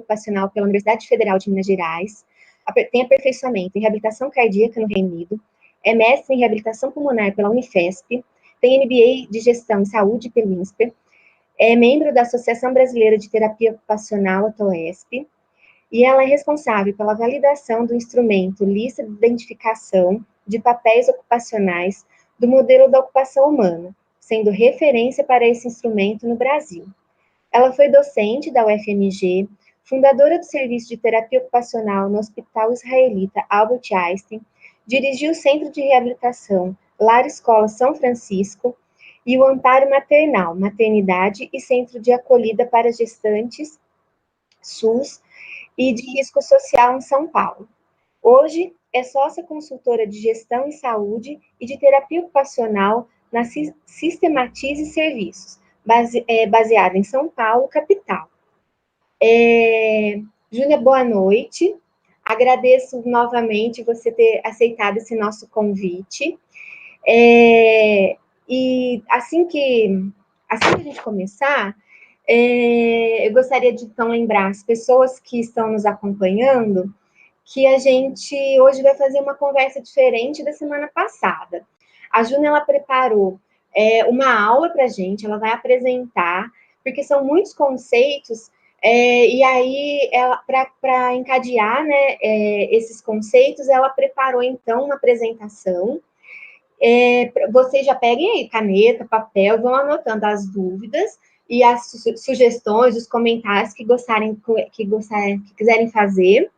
ocupacional pela Universidade Federal de Minas Gerais, tem aperfeiçoamento em reabilitação cardíaca no Reino Unido, é mestre em reabilitação pulmonar pela Unifesp, tem MBA de gestão em saúde pelo INSPER, é membro da Associação Brasileira de Terapia Ocupacional, a TOESP, e ela é responsável pela validação do instrumento Lista de Identificação de Papéis Ocupacionais do modelo da ocupação humana, sendo referência para esse instrumento no Brasil. Ela foi docente da UFMG, fundadora do Serviço de Terapia Ocupacional no Hospital Israelita Albert Einstein, dirigiu o Centro de Reabilitação Lar Escola São Francisco e o Amparo Maternal, Maternidade e Centro de Acolhida para Gestantes, SUS, e de Risco Social em São Paulo. Hoje, é sócia consultora de Gestão em Saúde e de Terapia Ocupacional na Sistematize Serviços, baseada em São Paulo, capital. Júlia, boa noite. Agradeço novamente você ter aceitado esse nosso convite. E assim que a gente começar, eu gostaria de, então, lembrar as pessoas que estão nos acompanhando que a gente hoje vai fazer uma conversa diferente da semana passada. A Júlia, ela preparou uma aula para a gente, ela vai apresentar, porque são muitos conceitos, e aí, para encadear, né, esses conceitos, ela preparou, então, uma apresentação. Vocês já peguem aí caneta, papel, vão anotando as dúvidas e as sugestões, os comentários que quiserem fazer.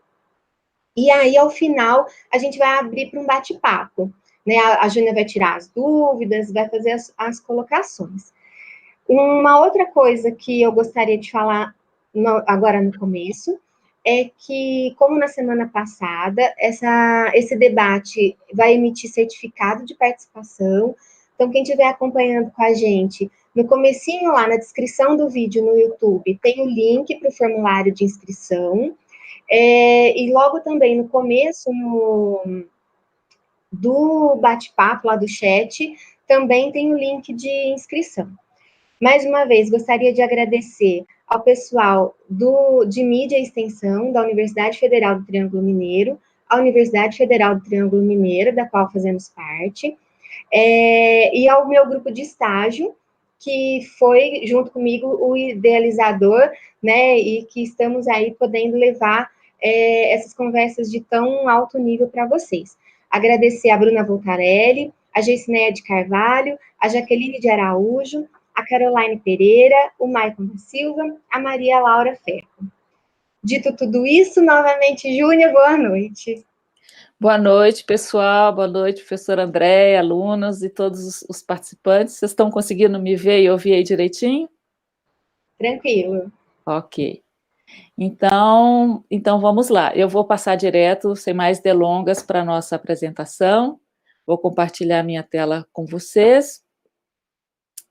E aí, ao final, a gente vai abrir para um bate-papo, né? A Júlia vai tirar as dúvidas, vai fazer as colocações. Uma outra coisa que eu gostaria de falar agora no começo é que, como na semana passada, esse debate vai emitir certificado de participação. Então, quem estiver acompanhando com a gente, no comecinho lá, na descrição do vídeo no YouTube, tem o link para o formulário de inscrição. E logo também no começo do bate-papo lá do chat, também tem o link de inscrição. Mais uma vez, gostaria de agradecer ao pessoal de Mídia e Extensão da Universidade Federal do Triângulo Mineiro, a Universidade Federal do Triângulo Mineiro, da qual fazemos parte, e ao meu grupo de estágio, que foi, junto comigo, o idealizador, né, e que estamos aí podendo levar essas conversas de tão alto nível para vocês. Agradecer a Bruna Voltarelli, a Geissinéia de Carvalho, a Jaqueline de Araújo, a Caroline Pereira, o Maicon da Silva, a Maria Laura Ferro. Dito tudo isso, novamente, Júlia, boa noite. Boa noite, pessoal. Boa noite, professora Andréia, alunos e todos os participantes. Vocês estão conseguindo me ver e ouvir aí direitinho? Tranquilo. Ok. Então vamos lá. Eu vou passar direto, sem mais delongas, para a nossa apresentação. Vou compartilhar minha tela com vocês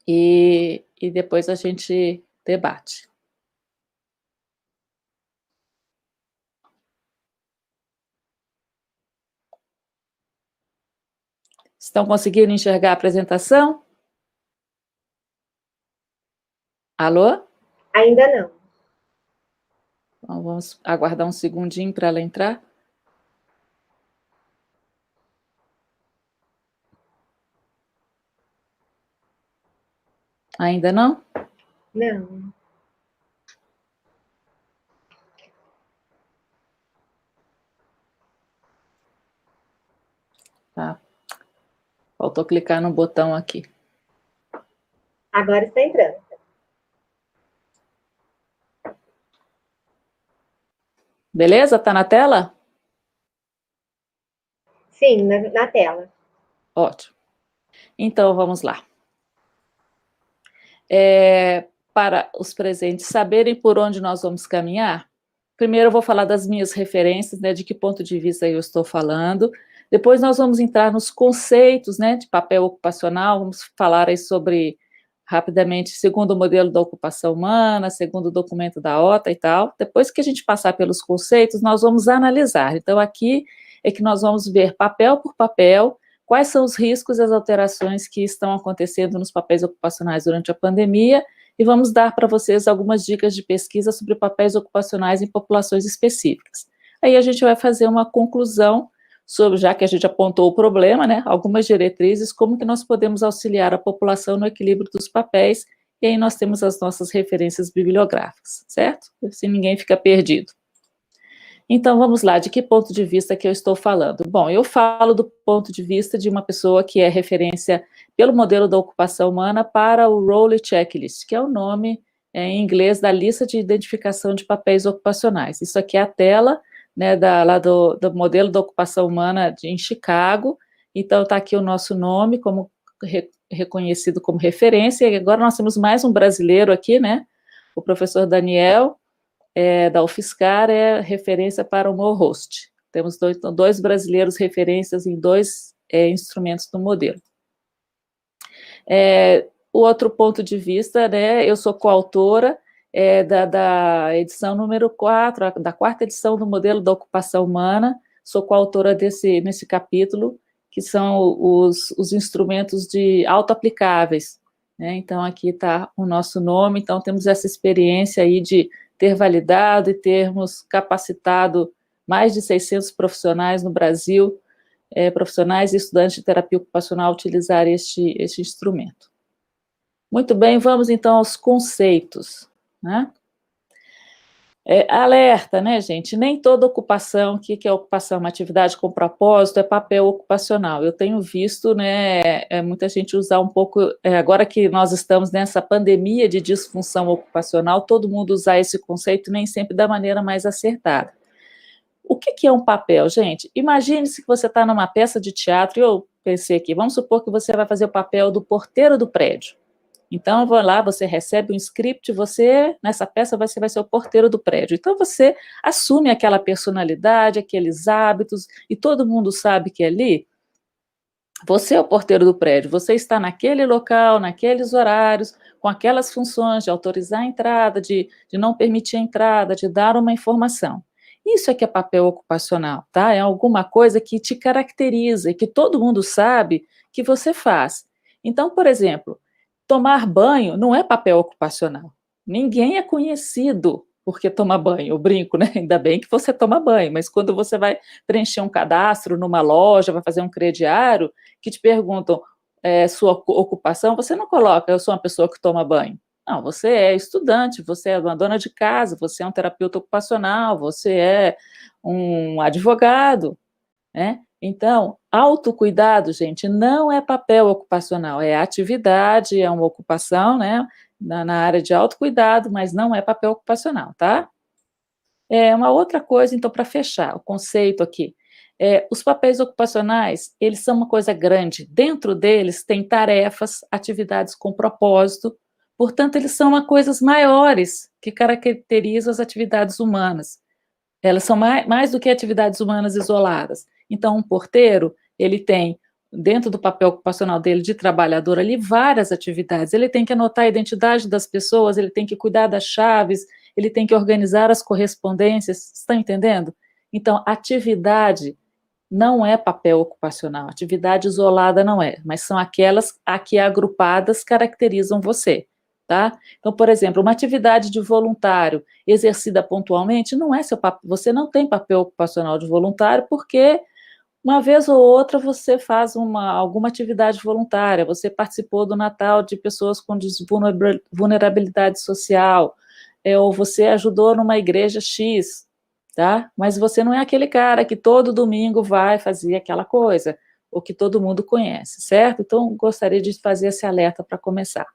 e depois a gente debate. Estão conseguindo enxergar a apresentação? Alô? Ainda não. Então, vamos aguardar um segundinho para ela entrar. Ainda não? Não. Tá. Faltou clicar no botão aqui. Agora está entrando. Beleza? Tá na tela? Sim, na tela. Ótimo. Então, vamos lá. Para os presentes saberem por onde nós vamos caminhar, primeiro eu vou falar das minhas referências, né, de que ponto de vista eu estou falando. Depois nós vamos entrar nos conceitos, né, de papel ocupacional, vamos falar aí sobre, rapidamente, segundo o modelo da ocupação humana, segundo o documento da OTA e tal. Depois que a gente passar pelos conceitos, nós vamos analisar. Então, aqui é que nós vamos ver papel por papel, quais são os riscos e as alterações que estão acontecendo nos papéis ocupacionais durante a pandemia, e vamos dar para vocês algumas dicas de pesquisa sobre papéis ocupacionais em populações específicas. Aí a gente vai fazer uma conclusão sobre, já que a gente apontou o problema, né, algumas diretrizes, como que nós podemos auxiliar a população no equilíbrio dos papéis, e aí nós temos as nossas referências bibliográficas, certo? Assim ninguém fica perdido. Então, vamos lá, de que ponto de vista que eu estou falando? Bom, eu falo do ponto de vista de uma pessoa que é referência pelo modelo da ocupação humana para o Role Checklist, que é o nome em inglês da lista de identificação de papéis ocupacionais. Isso aqui é a tela, né, lá do modelo da ocupação humana em Chicago. Então, está aqui o nosso nome como reconhecido como referência, e agora nós temos mais um brasileiro aqui, né, o professor Daniel, da UFSCar, é referência para o MoHost. Temos dois brasileiros referências em dois instrumentos do modelo. O outro ponto de vista, né, eu sou coautora da edição número 4, da quarta edição do modelo da ocupação humana, sou coautora nesse capítulo, que são os instrumentos de autoaplicáveis, né? Então, aqui está o nosso nome, então temos essa experiência aí de ter validado e termos capacitado mais de 600 profissionais no Brasil, profissionais e estudantes de terapia ocupacional a utilizar este instrumento. Muito bem, vamos então aos conceitos, né? Alerta, né, gente? Nem toda ocupação, o que é ocupação? Uma atividade com propósito, é papel ocupacional. Eu tenho visto, né, muita gente usar um pouco, agora que nós estamos nessa pandemia de disfunção ocupacional, todo mundo usar esse conceito nem sempre da maneira mais acertada. O que é um papel, gente? Imagine-se que você está numa peça de teatro, e eu pensei aqui, vamos supor que você vai fazer o papel do porteiro do prédio. Então, vou lá, você recebe um script, você, nessa peça, você vai ser o porteiro do prédio. Então, você assume aquela personalidade, aqueles hábitos, e todo mundo sabe que ali, você é o porteiro do prédio, você está naquele local, naqueles horários, com aquelas funções de autorizar a entrada, de não permitir a entrada, de dar uma informação. Isso é que é papel ocupacional, tá? É alguma coisa que te caracteriza e que todo mundo sabe que você faz. Então, por exemplo, tomar banho não é papel ocupacional. Ninguém é conhecido porque toma banho. Eu brinco, né? Ainda bem que você toma banho, mas quando você vai preencher um cadastro numa loja, vai fazer um crediário, que te perguntam sua ocupação, você não coloca, eu sou uma pessoa que toma banho. Não, você é estudante, você é uma dona de casa, você é um terapeuta ocupacional, você é um advogado, né? Então, autocuidado, gente, não é papel ocupacional, é atividade, é uma ocupação, né, na área de autocuidado, mas não é papel ocupacional, tá? Uma outra coisa, então, para fechar o conceito aqui, os papéis ocupacionais, eles são uma coisa grande, dentro deles tem tarefas, atividades com propósito, portanto, eles são coisas maiores que caracterizam as atividades humanas. Elas são mais do que atividades humanas isoladas. Então, um porteiro, ele tem, dentro do papel ocupacional dele de trabalhador ali, várias atividades. Ele tem que anotar a identidade das pessoas, ele tem que cuidar das chaves, ele tem que organizar as correspondências, estão entendendo? Então, atividade não é papel ocupacional, atividade isolada não é, mas são aquelas que agrupadas caracterizam você. Tá? Então, por exemplo, uma atividade de voluntário exercida pontualmente não é seu papel, você não tem papel ocupacional de voluntário porque uma vez ou outra você faz alguma atividade voluntária, você participou do Natal de pessoas com vulnerabilidade social, ou você ajudou numa igreja X, tá? Mas você não é aquele cara que todo domingo vai fazer aquela coisa, ou que todo mundo conhece, certo? Então, gostaria de fazer esse alerta para começar.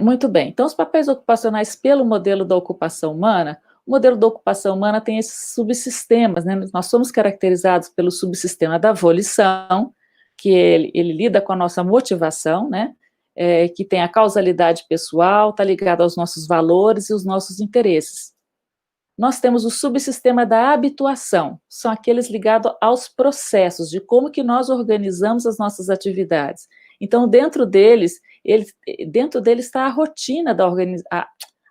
Muito bem, então os papéis ocupacionais pelo modelo da ocupação humana, o modelo da ocupação humana tem esses subsistemas, né? Nós somos caracterizados pelo subsistema da volição, que ele lida com a nossa motivação, né? Que tem a causalidade pessoal, está ligado aos nossos valores e os nossos interesses. Nós temos o subsistema da habituação, são aqueles ligados aos processos, de como que nós organizamos as nossas atividades. Então, dentro deles está a rotina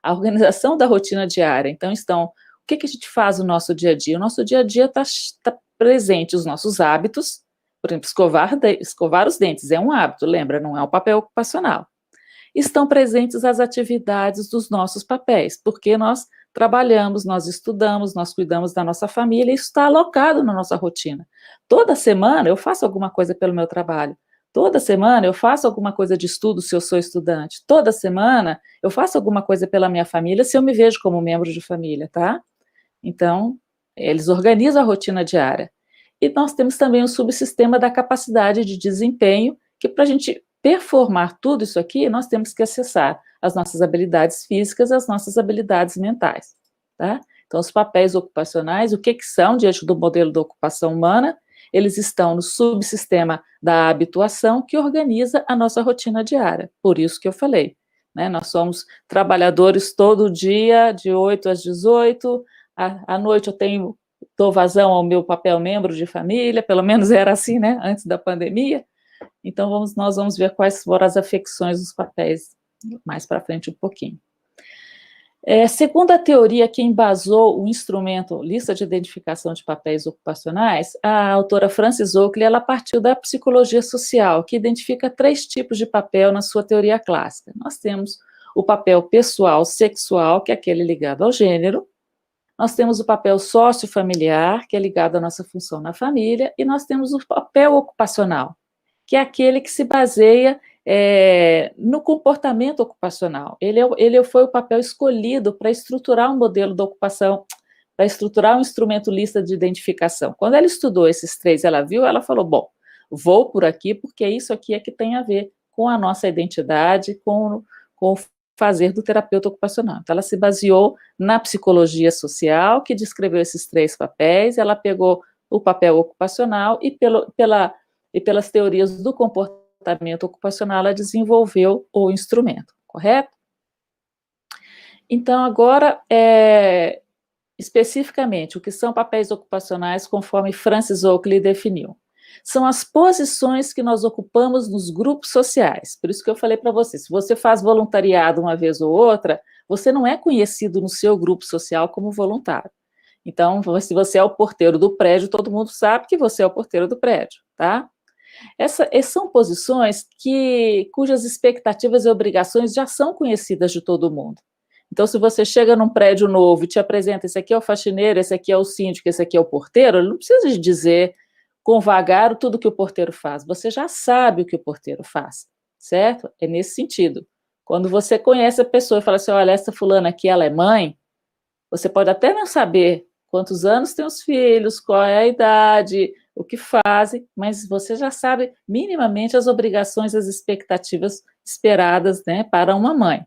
a organização da rotina diária. Então, o que a gente faz no nosso dia a dia? O nosso dia a dia está presente os nossos hábitos, por exemplo, escovar os dentes é um hábito, lembra, não é um papel ocupacional. Estão presentes as atividades dos nossos papéis, porque nós trabalhamos, nós estudamos, nós cuidamos da nossa família, e isso está alocado na nossa rotina. Toda semana eu faço alguma coisa pelo meu trabalho, toda semana eu faço alguma coisa de estudo se eu sou estudante, toda semana eu faço alguma coisa pela minha família se eu me vejo como membro de família, tá? Então, eles organizam a rotina diária. E nós temos também o subsistema da capacidade de desempenho, que para a gente performar tudo isso aqui, nós temos que acessar as nossas habilidades físicas, as nossas habilidades mentais, tá? Então, os papéis ocupacionais, o que são diante do modelo da ocupação humana? Eles estão no subsistema da habituação, que organiza a nossa rotina diária. Por isso que eu falei, né? Nós somos trabalhadores todo dia, de 8 às 18, à noite eu dou vazão ao meu papel membro de família, pelo menos era assim, né, antes da pandemia. Então, nós vamos ver quais foram as afecções dos papéis mais para frente um pouquinho. Segundo a teoria que embasou o instrumento Lista de Identificação de Papéis Ocupacionais, a autora Frances Oakley, ela partiu da psicologia social, que identifica 3 tipos de papel na sua teoria clássica. Nós temos o papel pessoal sexual, que é aquele ligado ao gênero. Nós temos o papel sociofamiliar, que é ligado à nossa função na família, e nós temos o papel ocupacional, que é aquele que se baseia no comportamento ocupacional. Ele foi o papel escolhido para estruturar um modelo da ocupação, para estruturar um instrumento lista de identificação. Quando ela estudou esses 3, ela viu, ela falou, bom, vou por aqui, porque isso aqui é que tem a ver com a nossa identidade, com o fazer do terapeuta ocupacional. Então, ela se baseou na psicologia social, que descreveu esses 3 papéis, ela pegou o papel ocupacional e pelas teorias do comportamento ocupacional, ela desenvolveu o instrumento, correto? Então, agora, especificamente, o que são papéis ocupacionais, conforme Frances Oakley definiu? São as posições que nós ocupamos nos grupos sociais. Por isso que eu falei para você, se você faz voluntariado uma vez ou outra, você não é conhecido no seu grupo social como voluntário. Então, se você é o porteiro do prédio, todo mundo sabe que você é o porteiro do prédio, tá? Essas são posições cujas expectativas e obrigações já são conhecidas de todo mundo. Então, se você chega num prédio novo e te apresenta, esse aqui é o faxineiro, esse aqui é o síndico, esse aqui é o porteiro, ele não precisa de dizer com vagar tudo que o porteiro faz. Você já sabe o que o porteiro faz, certo? É nesse sentido. Quando você conhece a pessoa e fala assim, olha, essa fulana aqui, ela é mãe, você pode até não saber quantos anos tem os filhos, qual é a idade, o que fazem, mas você já sabe minimamente as obrigações, as expectativas esperadas, né, para uma mãe.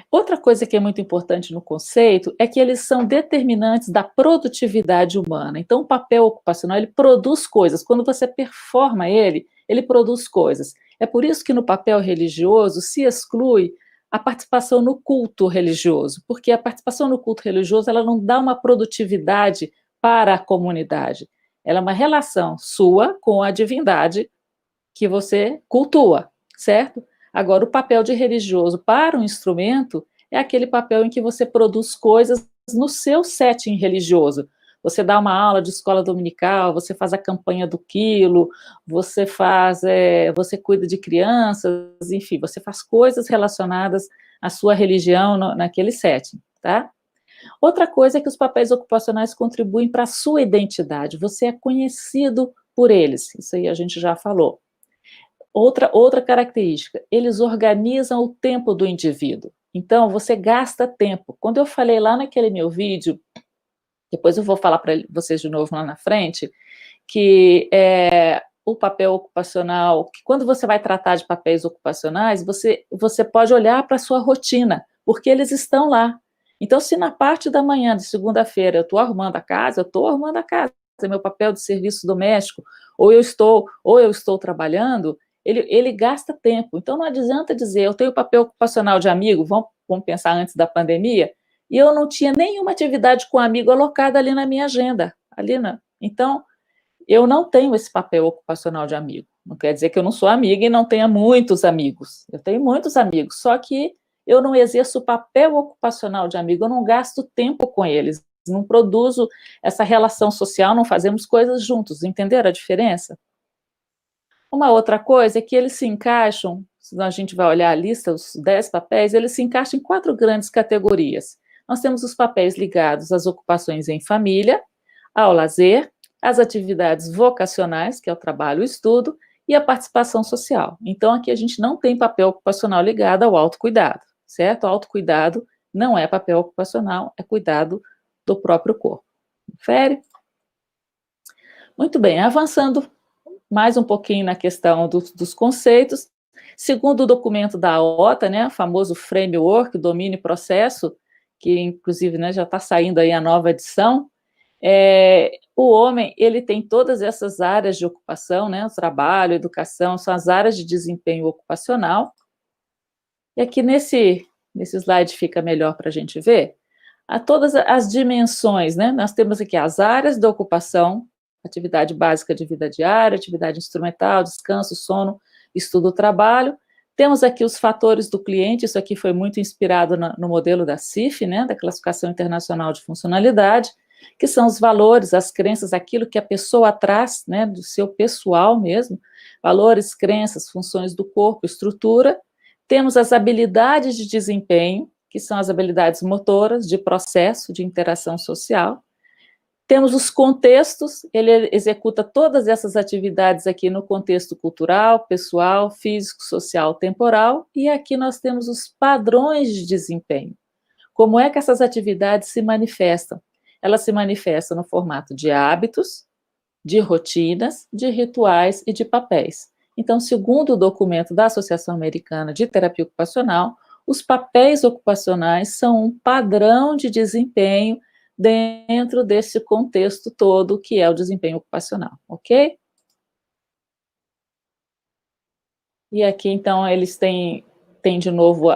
Outra coisa que é muito importante no conceito é que eles são determinantes da produtividade humana. Então, o papel ocupacional, ele produz coisas. Quando você performa ele produz coisas. É por isso que no papel religioso se exclui a participação no culto religioso, porque a participação no culto religioso, ela não dá uma produtividade para a comunidade. Ela é uma relação sua com a divindade que você cultua, certo? Agora, o papel de religioso para um instrumento é aquele papel em que você produz coisas no seu setting religioso. Você dá uma aula de escola dominical, você faz a campanha do quilo, você cuida de crianças, enfim, você faz coisas relacionadas à sua religião naquele setting, tá? Outra coisa é que os papéis ocupacionais contribuem para a sua identidade, você é conhecido por eles, isso aí a gente já falou. Outra característica, eles organizam o tempo do indivíduo. Então, você gasta tempo. Quando eu falei lá naquele meu vídeo, depois eu vou falar para vocês de novo lá na frente, que o papel ocupacional, que quando você vai tratar de papéis ocupacionais, você pode olhar para a sua rotina, porque eles estão lá. Então, se na parte da manhã de segunda-feira eu estou arrumando a casa, eu estou arrumando a casa, é meu papel de serviço doméstico, ou eu estou trabalhando, ele gasta tempo. Então, não adianta dizer, eu tenho papel ocupacional de amigo, vamos pensar antes da pandemia, e eu não tinha nenhuma atividade com amigo alocada ali na minha agenda. Então, eu não tenho esse papel ocupacional de amigo. Não quer dizer que eu não sou amiga e não tenha muitos amigos. Eu tenho muitos amigos, só que eu não exerço o papel ocupacional de amigo, eu não gasto tempo com eles, não produzo essa relação social, não fazemos coisas juntos, entenderam a diferença? Uma outra coisa é que eles se encaixam, se a gente vai olhar a lista, os 10 papéis, eles se encaixam em 4 grandes categorias. Nós temos os papéis ligados às ocupações em família, ao lazer, às atividades vocacionais, que é o trabalho e o estudo, e a participação social. Então, aqui a gente não tem papel ocupacional ligado ao autocuidado, certo? O autocuidado não é papel ocupacional, é cuidado do próprio corpo. Confere? Muito bem, avançando mais um pouquinho na questão dos conceitos. Segundo o documento da OTA, né, o famoso Framework, Domínio e Processo, que inclusive, né, já está saindo aí a nova edição, o homem, ele tem todas essas áreas de ocupação, né, o trabalho, a educação, são as áreas de desempenho ocupacional. E aqui nesse slide fica melhor para a gente ver, a todas as dimensões, né, nós temos aqui as áreas da ocupação, atividade básica de vida diária, atividade instrumental, descanso, sono, estudo, trabalho. Temos aqui os fatores do cliente, isso aqui foi muito inspirado no modelo da CIF, né, da Classificação Internacional de Funcionalidade, que são os valores, as crenças, aquilo que a pessoa traz, né, do seu pessoal mesmo, valores, crenças, funções do corpo, estrutura. Temos as habilidades de desempenho, que são as habilidades motoras, de processo, de interação social. Temos os contextos, ele executa todas essas atividades aqui no contexto cultural, pessoal, físico, social, temporal, e aqui nós temos os padrões de desempenho. Como é que essas atividades se manifestam? Elas se manifestam no formato de hábitos, de rotinas, de rituais e de papéis. Então, segundo o documento da Associação Americana de Terapia Ocupacional, os papéis ocupacionais são um padrão de desempenho dentro desse contexto todo que é o desempenho ocupacional, ok? E aqui, então, eles têm de novo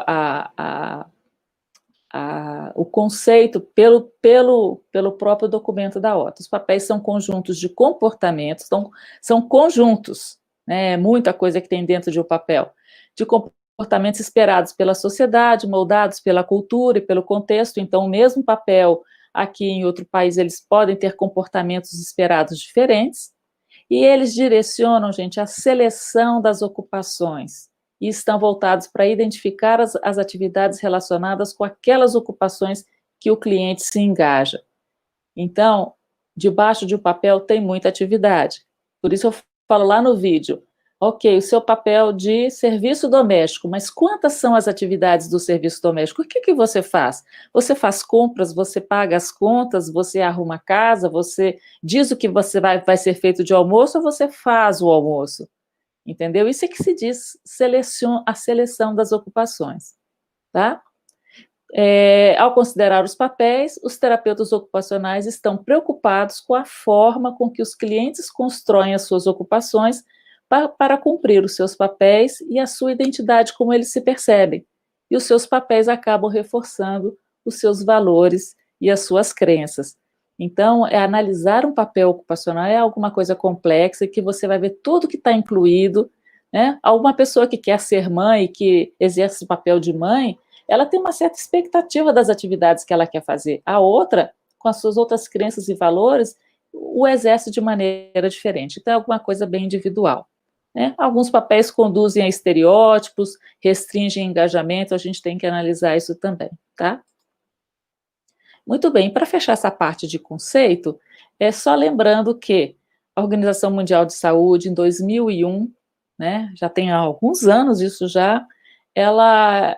o conceito pelo próprio documento da OTA. Os papéis são conjuntos de comportamentos, então, são conjuntos, né, muita coisa que tem dentro de um papel, de comportamentos esperados pela sociedade, moldados pela cultura e pelo contexto. Então, o mesmo papel aqui em outro país, eles podem ter comportamentos esperados diferentes, e eles direcionam, gente, a seleção das ocupações, e estão voltados para identificar as atividades relacionadas com aquelas ocupações que o cliente se engaja. Então, debaixo de um papel tem muita atividade. Por isso eu falo lá no vídeo, ok, o seu papel de serviço doméstico, mas quantas são as atividades do serviço doméstico? O que você faz? Você faz compras, você paga as contas, você arruma a casa, você diz o que você vai ser feito de almoço ou você faz o almoço? Entendeu? Isso é que se diz a seleção das ocupações, tá? Ao considerar os papéis, os terapeutas ocupacionais estão preocupados com a forma com que os clientes constroem as suas ocupações para cumprir os seus papéis e a sua identidade, como eles se percebem. E os seus papéis acabam reforçando os seus valores e as suas crenças. Então, analisar um papel ocupacional é alguma coisa complexa que você vai ver tudo que está incluído, né? Alguma pessoa que quer ser mãe e que exerce o papel de mãe, ela tem uma certa expectativa das atividades que ela quer fazer. A outra, com as suas outras crenças e valores, o exerce de maneira diferente. Então, é alguma coisa bem individual, né? Alguns papéis conduzem a estereótipos, restringem engajamento, a gente tem que analisar isso também, tá? Muito bem, para fechar essa parte de conceito, é só lembrando que a Organização Mundial de Saúde, em 2001, né, já tem alguns anos isso já, ela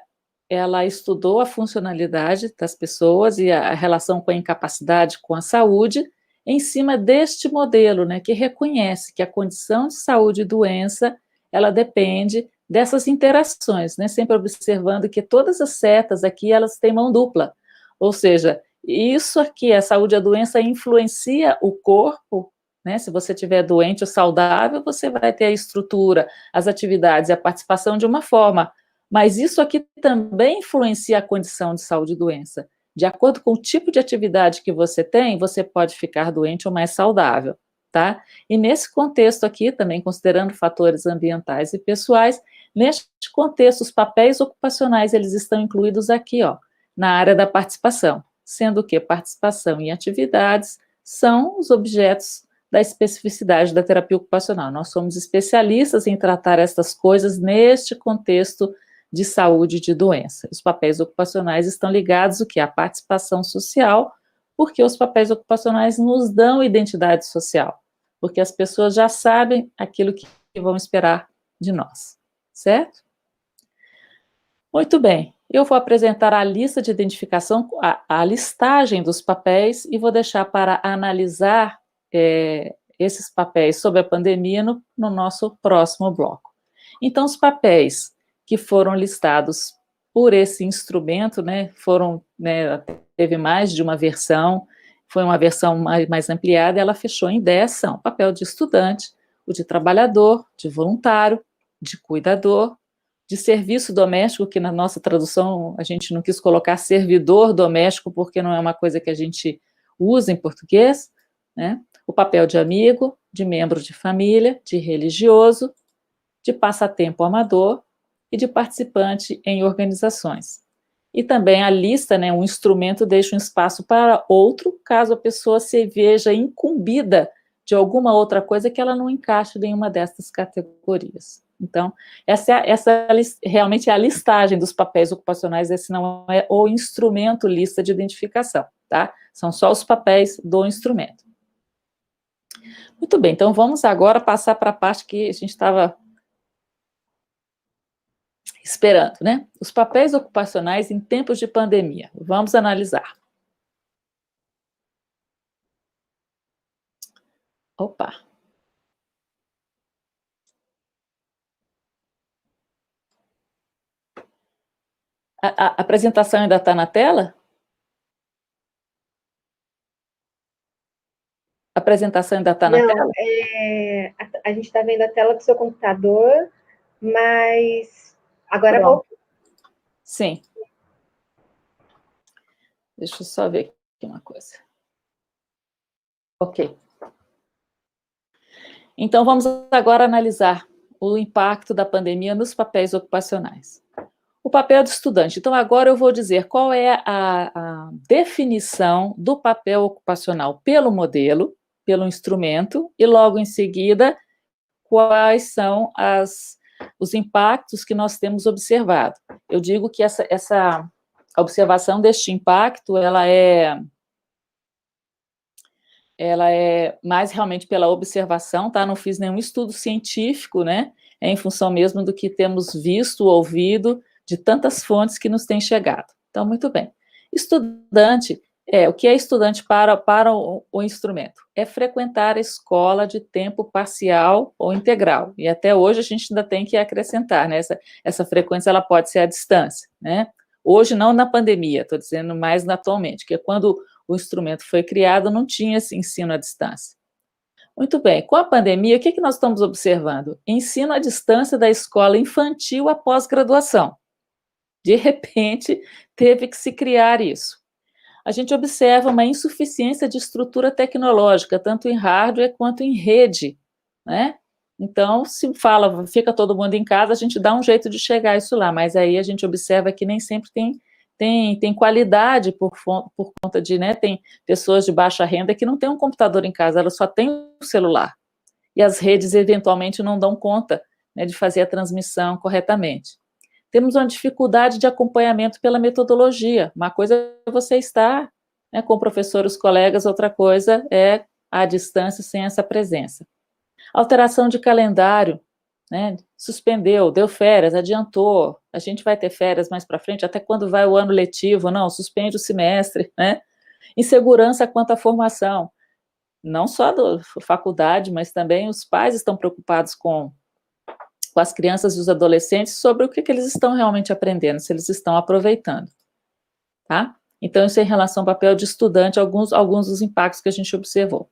estudou a funcionalidade das pessoas e a relação com a incapacidade com a saúde em cima deste modelo, né, que reconhece que a condição de saúde e doença, ela depende dessas interações, né, sempre observando que todas as setas aqui, elas têm mão dupla, ou seja, isso aqui, a saúde e a doença influencia o corpo, né? Se você estiver doente ou saudável, você vai ter a estrutura, as atividades e a participação de uma forma, mas isso aqui também influencia a condição de saúde e doença. De acordo com o tipo de atividade que você tem, você pode ficar doente ou mais saudável, tá? E nesse contexto aqui, também considerando fatores ambientais e pessoais, neste contexto, os papéis ocupacionais, eles estão incluídos aqui, ó, na área da participação, sendo que participação em atividades são os objetos da especificidade da terapia ocupacional. Nós somos especialistas em tratar estas coisas neste contexto de saúde e de doença. Os papéis ocupacionais estão ligados o que? À participação social, porque os papéis ocupacionais nos dão identidade social, porque as pessoas já sabem aquilo que vão esperar de nós, certo? Muito bem, eu vou apresentar a lista de identificação, a listagem dos papéis, e vou deixar para analisar esses papéis sobre a pandemia no nosso próximo bloco. Então, os papéis que foram listados por esse instrumento, teve mais de uma versão, foi uma versão mais ampliada, e ela fechou em 10, são papel de estudante, o de trabalhador, de voluntário, de cuidador, de serviço doméstico, que na nossa tradução a gente não quis colocar servidor doméstico, porque não é uma coisa que a gente usa em português, né? O papel de amigo, de membro de família, de religioso, de passatempo amador e de participante em organizações. E também a lista, um instrumento deixa um espaço para outro, caso a pessoa se veja incumbida de alguma outra coisa que ela não encaixe em nenhuma dessas categorias. Então, essa realmente é a listagem dos papéis ocupacionais, esse não é o instrumento lista de identificação, tá? São só os papéis do instrumento. Muito bem, então vamos agora passar para a parte que a gente estava esperando, né? Os papéis ocupacionais em tempos de pandemia. Vamos analisar. Opa! A apresentação ainda está na tela? A apresentação ainda está na tela? Não, a gente está vendo a tela do seu computador, mas agora voltou. Sim. Deixa eu só ver aqui uma coisa. Ok. Então, vamos agora analisar o impacto da pandemia nos papéis ocupacionais. O papel do estudante. Então, agora eu vou dizer qual é a definição do papel ocupacional pelo modelo, pelo instrumento, e logo em seguida, quais são os impactos que nós temos observado. Eu digo que essa observação deste impacto, ela é mais realmente pela observação, tá? Não fiz nenhum estudo científico, né? É em função mesmo do que temos visto, ouvido, de tantas fontes que nos têm chegado. Então, muito bem. Estudante, o que é estudante para o instrumento? É frequentar a escola de tempo parcial ou integral. E até hoje a gente ainda tem que acrescentar, né? Essa frequência, ela pode ser à distância, né? Hoje, não na pandemia, estou dizendo mais atualmente, que é quando o instrumento foi criado, não tinha esse ensino à distância. Muito bem, com a pandemia, o que nós estamos observando? Ensino à distância da escola infantil à pós-graduação. De repente, teve que se criar isso. A gente observa uma insuficiência de estrutura tecnológica, tanto em hardware quanto em rede, né? Então, se fala, fica todo mundo em casa, a gente dá um jeito de chegar a isso lá, mas aí a gente observa que nem sempre tem qualidade por conta de, né, tem pessoas de baixa renda que não têm um computador em casa, elas só têm um celular. E as redes, eventualmente, não dão conta, né, de fazer a transmissão corretamente. Temos uma dificuldade de acompanhamento pela metodologia. Uma coisa é você estar, né, com o professor, os colegas, outra coisa é à distância, sem essa presença. Alteração de calendário, né? Suspendeu, deu férias, adiantou, a gente vai ter férias mais para frente, até quando vai o ano letivo, não, suspende o semestre, né? Insegurança quanto à formação, não só da faculdade, mas também os pais estão preocupados com as crianças e os adolescentes sobre o que eles estão realmente aprendendo, se eles estão aproveitando, tá? Então, isso é em relação ao papel de estudante, alguns dos impactos que a gente observou.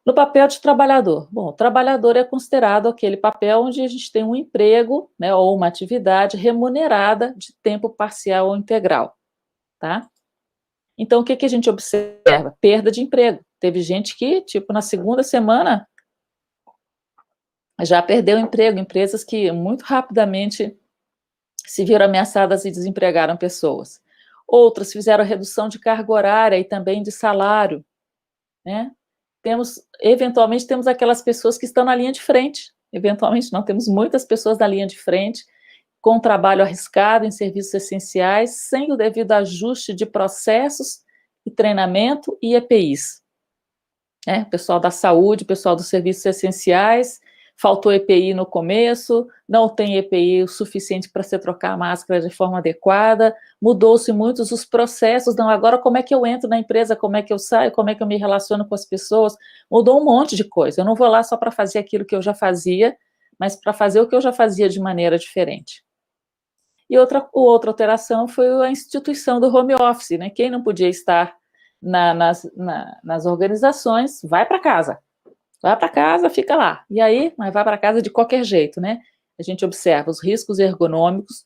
No papel de trabalhador. Bom, o trabalhador é considerado aquele papel onde a gente tem um emprego, né, ou uma atividade remunerada de tempo parcial ou integral, tá? Então, o que a gente observa? Perda de emprego. Teve gente que, tipo, na segunda semana já perdeu o emprego, empresas que muito rapidamente se viram ameaçadas e desempregaram pessoas. Outras fizeram redução de carga horária e também de salário, né? eventualmente temos aquelas pessoas que estão na linha de frente, eventualmente não, temos muitas pessoas na linha de frente, com trabalho arriscado em serviços essenciais, sem o devido ajuste de processos e treinamento e EPIs. Pessoal da saúde, pessoal dos serviços essenciais, faltou EPI no começo, não tem EPI o suficiente para você trocar a máscara de forma adequada, mudou-se muitos os processos, não, agora como é que eu entro na empresa, como é que eu saio, como é que eu me relaciono com as pessoas, mudou um monte de coisa, eu não vou lá só para fazer aquilo que eu já fazia, mas para fazer o que eu já fazia de maneira diferente. E outra alteração foi a instituição do home office, né? Quem não podia estar nas organizações, vai para casa. Vai para casa, fica lá. E aí, mas vai para casa de qualquer jeito, né? A gente observa os riscos ergonômicos,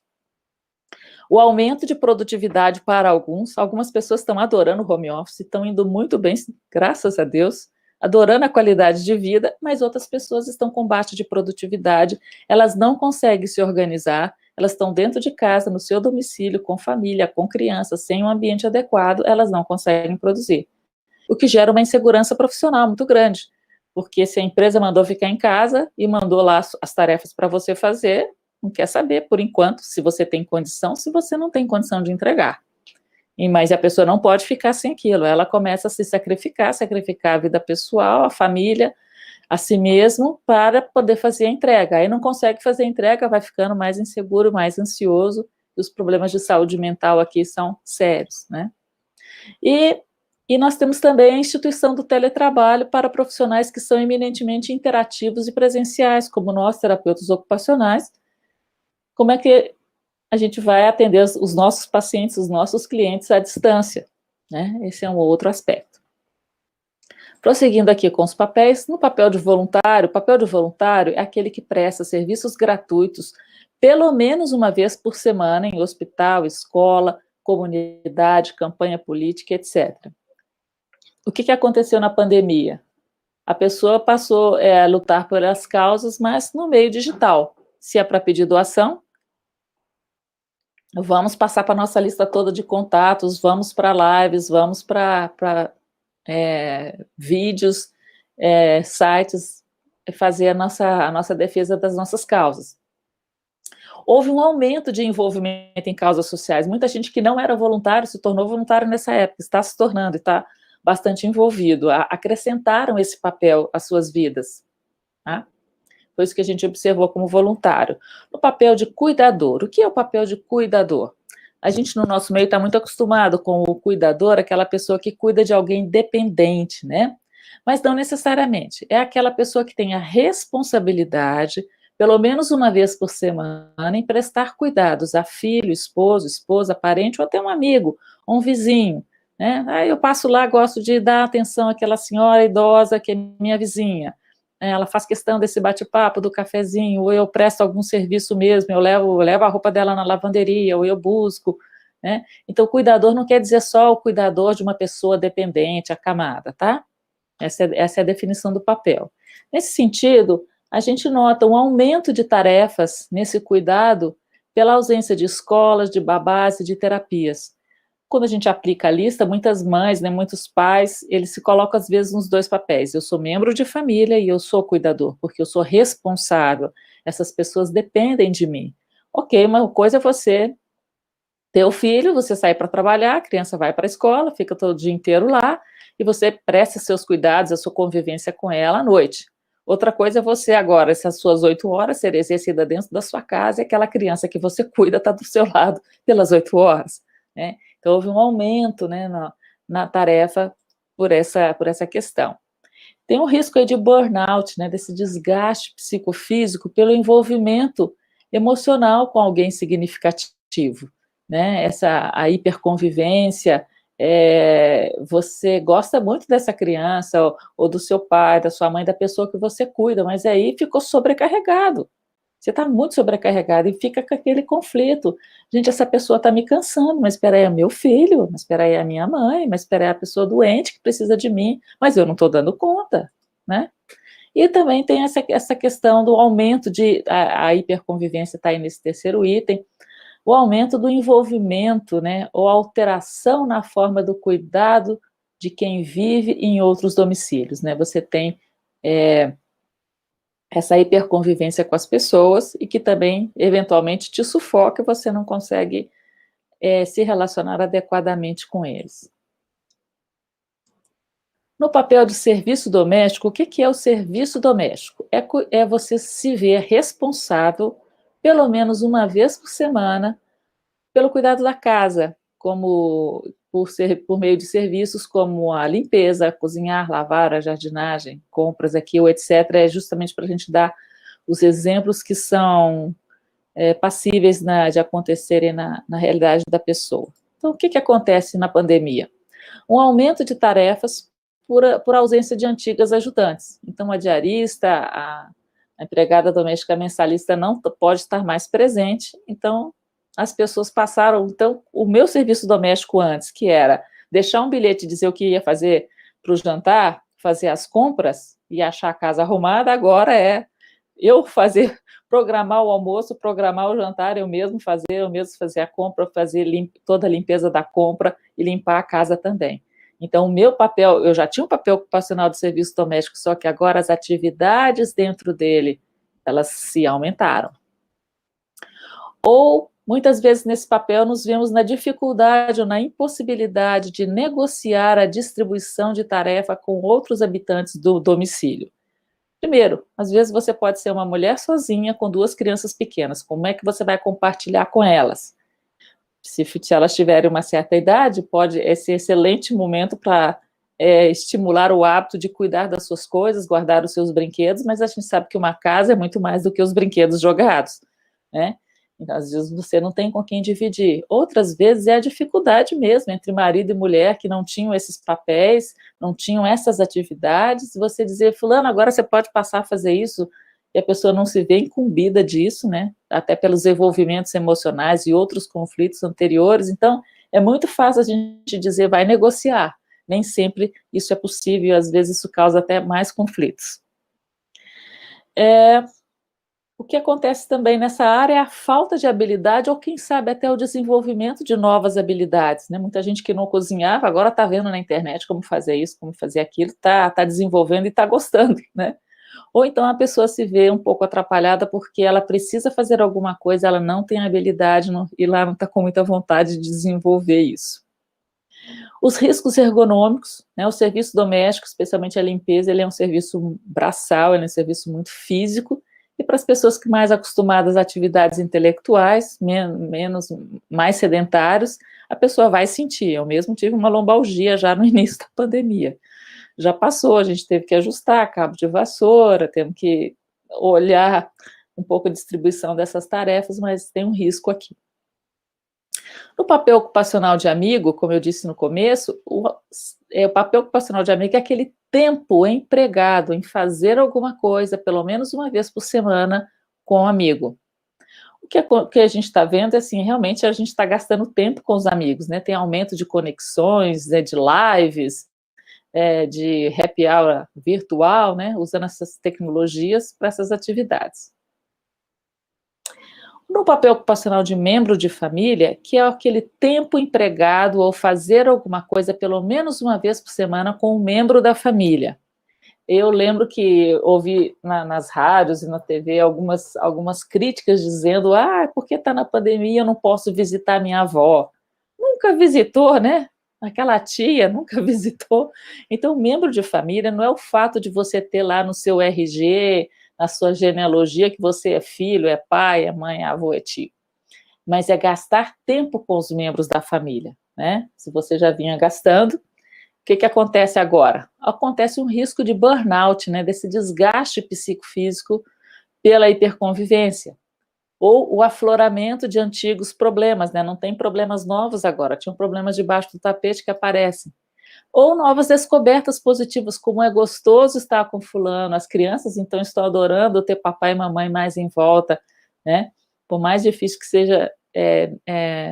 o aumento de produtividade para algumas pessoas estão adorando o home office, estão indo muito bem, graças a Deus, adorando a qualidade de vida, mas outras pessoas estão com baixa de produtividade, elas não conseguem se organizar, elas estão dentro de casa, no seu domicílio, com família, com crianças, sem um ambiente adequado, elas não conseguem produzir. O que gera uma insegurança profissional muito grande, porque se a empresa mandou ficar em casa e mandou lá as tarefas para você fazer, não quer saber, por enquanto, se você tem condição, se você não tem condição de entregar. Mas a pessoa não pode ficar sem aquilo, ela começa a se sacrificar a vida pessoal, a família, a si mesmo, para poder fazer a entrega. Aí não consegue fazer a entrega, vai ficando mais inseguro, mais ansioso, e os problemas de saúde mental aqui são sérios, né? E nós temos também a instituição do teletrabalho para profissionais que são eminentemente interativos e presenciais, como nós, terapeutas ocupacionais. Como é que a gente vai atender os nossos pacientes, os nossos clientes à distância, né? Esse é um outro aspecto. Prosseguindo aqui com os papéis, no papel de voluntário, o papel de voluntário é aquele que presta serviços gratuitos pelo menos uma vez por semana em hospital, escola, comunidade, campanha política, etc. O que aconteceu na pandemia? A pessoa passou a lutar por as causas, mas no meio digital. Se é para pedir doação, vamos passar para a nossa lista toda de contatos, vamos para lives, vamos para vídeos, sites, fazer a nossa defesa das nossas causas. Houve um aumento de envolvimento em causas sociais. Muita gente que não era voluntário se tornou voluntário nessa época, está se tornando, está bastante envolvido. Acrescentaram esse papel às suas vidas. Tá? Foi isso que a gente observou como voluntário. O papel de cuidador. O que é o papel de cuidador? A gente, no nosso meio, está muito acostumado com o cuidador, aquela pessoa que cuida de alguém dependente, né? Mas não necessariamente. É aquela pessoa que tem a responsabilidade, pelo menos uma vez por semana, em prestar cuidados a filho, esposo, esposa, parente ou até um amigo, um vizinho, né? Aí eu passo lá, gosto de dar atenção àquela senhora idosa que é minha vizinha. Ela faz questão desse bate-papo, do cafezinho, ou eu presto algum serviço mesmo, eu levo a roupa dela na lavanderia, ou eu busco, né? Então, cuidador não quer dizer só o cuidador de uma pessoa dependente, acamada, tá? Essa é a definição do papel. Nesse sentido, a gente nota um aumento de tarefas nesse cuidado pela ausência de escolas, de babás e de terapias. Quando a gente aplica a lista, muitas mães, né, muitos pais, eles se colocam às vezes nos dois papéis. Eu sou membro de família e eu sou cuidador, porque eu sou responsável. Essas pessoas dependem de mim. Ok, uma coisa é você ter o filho, você sai para trabalhar, a criança vai para a escola, fica todo o dia inteiro lá, e você presta seus cuidados, a sua convivência com ela à noite. Outra coisa é você agora, essas suas 8 horas, ser exercida dentro da sua casa, e aquela criança que você cuida está do seu lado pelas 8 horas, né? Então, houve um aumento, né, na tarefa por essa questão. Tem um risco aí de burnout, né, desse desgaste psicofísico pelo envolvimento emocional com alguém significativo, né, a hiperconvivência, você gosta muito dessa criança, ou do seu pai, da sua mãe, da pessoa que você cuida, mas aí ficou sobrecarregado. Você está muito sobrecarregado e fica com aquele conflito. Gente, essa pessoa está me cansando, mas espera aí, é meu filho, mas espera aí, é a minha mãe, mas espera aí, é a pessoa doente que precisa de mim, mas eu não estou dando conta, né? E também tem essa questão do aumento a hiperconvivência está aí nesse terceiro item, o aumento do envolvimento, né, ou alteração na forma do cuidado de quem vive em outros domicílios, né? Você tem essa hiperconvivência com as pessoas e que também, eventualmente, te sufoca e você não consegue se relacionar adequadamente com eles. No papel de serviço doméstico, o que é o serviço doméstico? É você se ver responsável, pelo menos uma vez por semana, pelo cuidado da casa, como por meio de serviços como a limpeza, cozinhar, lavar, a jardinagem, compras aqui, ou etc. É justamente para a gente dar os exemplos que são passíveis de acontecerem na realidade da pessoa. Então, o que acontece na pandemia? Um aumento de tarefas por ausência de antigas ajudantes. Então, a diarista, a empregada doméstica mensalista não pode estar mais presente, então as pessoas passaram, então, o meu serviço doméstico antes, que era deixar um bilhete e dizer o que ia fazer para o jantar, fazer as compras e achar a casa arrumada, agora é eu fazer, programar o almoço, programar o jantar, eu mesmo fazer a compra, fazer toda a limpeza da compra e limpar a casa também. Então, o meu papel, eu já tinha um papel ocupacional de serviço doméstico, só que agora as atividades dentro dele, elas se aumentaram. Ou, muitas vezes, nesse papel, nos vemos na dificuldade ou na impossibilidade de negociar a distribuição de tarefa com outros habitantes do domicílio. Primeiro, às vezes você pode ser uma mulher sozinha com 2 crianças pequenas. Como é que você vai compartilhar com elas? Se elas tiverem uma certa idade, pode ser excelente momento para estimular o hábito de cuidar das suas coisas, guardar os seus brinquedos, mas a gente sabe que uma casa é muito mais do que os brinquedos jogados, né? Então, às vezes você não tem com quem dividir. Outras vezes é a dificuldade mesmo entre marido e mulher que não tinham esses papéis, não tinham essas atividades. Você dizer, fulano, agora você pode passar a fazer isso, e a pessoa não se vê incumbida disso, né? Até pelos envolvimentos emocionais e outros conflitos anteriores. Então, é muito fácil a gente dizer, vai negociar. Nem sempre isso é possível, e às vezes isso causa até mais conflitos. O que acontece também nessa área é a falta de habilidade, ou quem sabe até o desenvolvimento de novas habilidades, né? Muita gente que não cozinhava, agora está vendo na internet como fazer isso, como fazer aquilo, está desenvolvendo e está gostando, né? Ou então a pessoa se vê um pouco atrapalhada porque ela precisa fazer alguma coisa, ela não tem habilidade e lá não está com muita vontade de desenvolver isso. Os riscos ergonômicos, né? O serviço doméstico, especialmente a limpeza, ele é um serviço braçal, ele é um serviço muito físico, e para as pessoas que mais acostumadas a atividades intelectuais, mais sedentários, a pessoa vai sentir. Eu mesmo tive uma lombalgia já no início da pandemia. Já passou, a gente teve que ajustar cabo de vassoura, temos que olhar um pouco a distribuição dessas tarefas, mas tem um risco aqui. No papel ocupacional de amigo, como eu disse no começo, o papel ocupacional de amigo é aquele tempo empregado em fazer alguma coisa, pelo menos uma vez por semana, com um amigo. O que a gente está vendo é assim, realmente a gente está gastando tempo com os amigos, né? Tem aumento de conexões, né, de lives, de happy hour virtual, né? Usando essas tecnologias para essas atividades. No papel ocupacional de membro de família, que é aquele tempo empregado ao fazer alguma coisa pelo menos uma vez por semana com um membro da família. Eu lembro que ouvi nas rádios e na TV algumas críticas dizendo, porque está na pandemia eu não posso visitar minha avó. Nunca visitou, né? Aquela tia nunca visitou. Então, membro de família não é o fato de você ter lá no seu RG, na sua genealogia, que você é filho, é pai, é mãe, é avô, é tio. Mas é gastar tempo com os membros da família, né? Se você já vinha gastando, o que acontece agora? Acontece um risco de burnout, né? Desse desgaste psicofísico pela hiperconvivência. Ou o afloramento de antigos problemas, né? Não tem problemas novos agora, tinham problemas debaixo do tapete que aparecem. Ou novas descobertas positivas, como é gostoso estar com fulano, as crianças então estão adorando ter papai e mamãe mais em volta, né? Por mais difícil que seja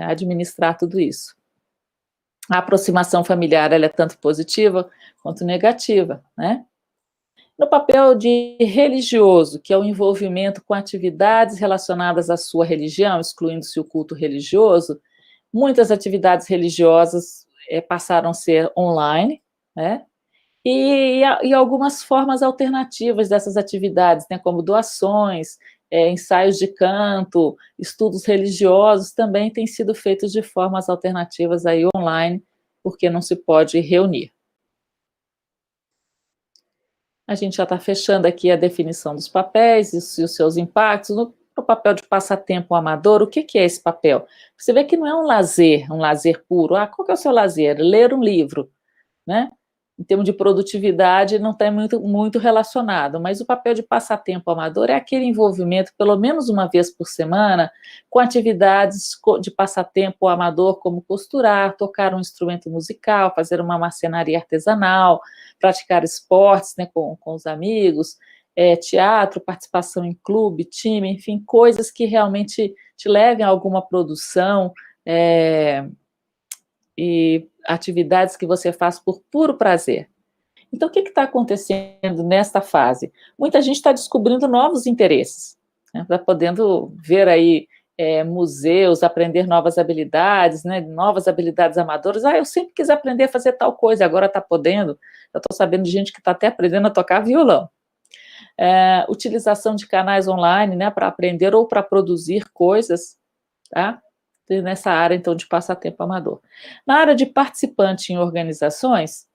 administrar tudo isso. A aproximação familiar, ela é tanto positiva quanto negativa, né? No papel de religioso, que é o envolvimento com atividades relacionadas à sua religião, excluindo-se o culto religioso, muitas atividades religiosas passaram a ser online, né? E algumas formas alternativas dessas atividades, né, como doações, ensaios de canto, estudos religiosos, também têm sido feitos de formas alternativas aí online, porque não se pode reunir. A gente já está fechando aqui a definição dos papéis e os seus impactos. No papel de passatempo amador, o que é esse papel? Você vê que não é um lazer puro. Ah, qual que é o seu lazer? Ler um livro, né? Em termos de produtividade, não está muito relacionado, mas o papel de passatempo amador é aquele envolvimento, pelo menos uma vez por semana, com atividades de passatempo amador, como costurar, tocar um instrumento musical, fazer uma marcenaria artesanal, praticar esportes, né, com os amigos, teatro, participação em clube, time, enfim, coisas que realmente te levem a alguma produção, e atividades que você faz por puro prazer. Então, o que está acontecendo nesta fase? Muita gente está descobrindo novos interesses, né? Está podendo ver aí museus, aprender novas habilidades, né? Novas habilidades amadoras. Ah, eu sempre quis aprender a fazer tal coisa, agora está podendo. Eu estou sabendo de gente que está até aprendendo a tocar violão. Utilização de canais online, né, para aprender ou para produzir coisas, tá? Nessa área, então, de passatempo amador. Na área de participante em organizações,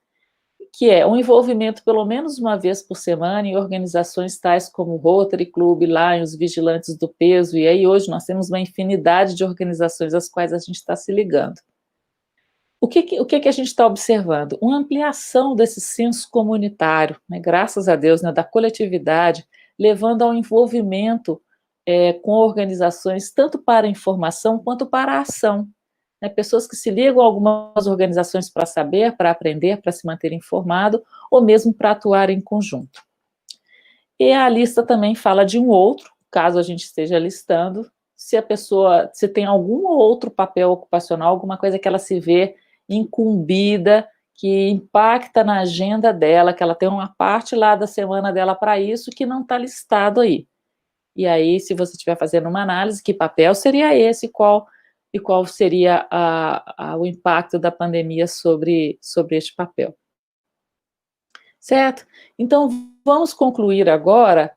que é um envolvimento pelo menos uma vez por semana em organizações tais como Rotary Club, Lions, Vigilantes do Peso, e aí hoje nós temos uma infinidade de organizações às quais a gente está se ligando. O que a gente está observando? Uma ampliação desse senso comunitário, né, graças a Deus, né, da coletividade, levando ao envolvimento com organizações, tanto para a informação quanto para a ação. Né, pessoas que se ligam a algumas organizações para saber, para aprender, para se manter informado, ou mesmo para atuar em conjunto. E a lista também fala de um outro, caso a gente esteja listando, se tem algum outro papel ocupacional, alguma coisa que ela se vê incumbida, que impacta na agenda dela, que ela tem uma parte lá da semana dela para isso, que não está listado aí. E aí, se você estiver fazendo uma análise, que papel seria esse, qual seria o impacto da pandemia sobre este papel. Certo? Então, vamos concluir agora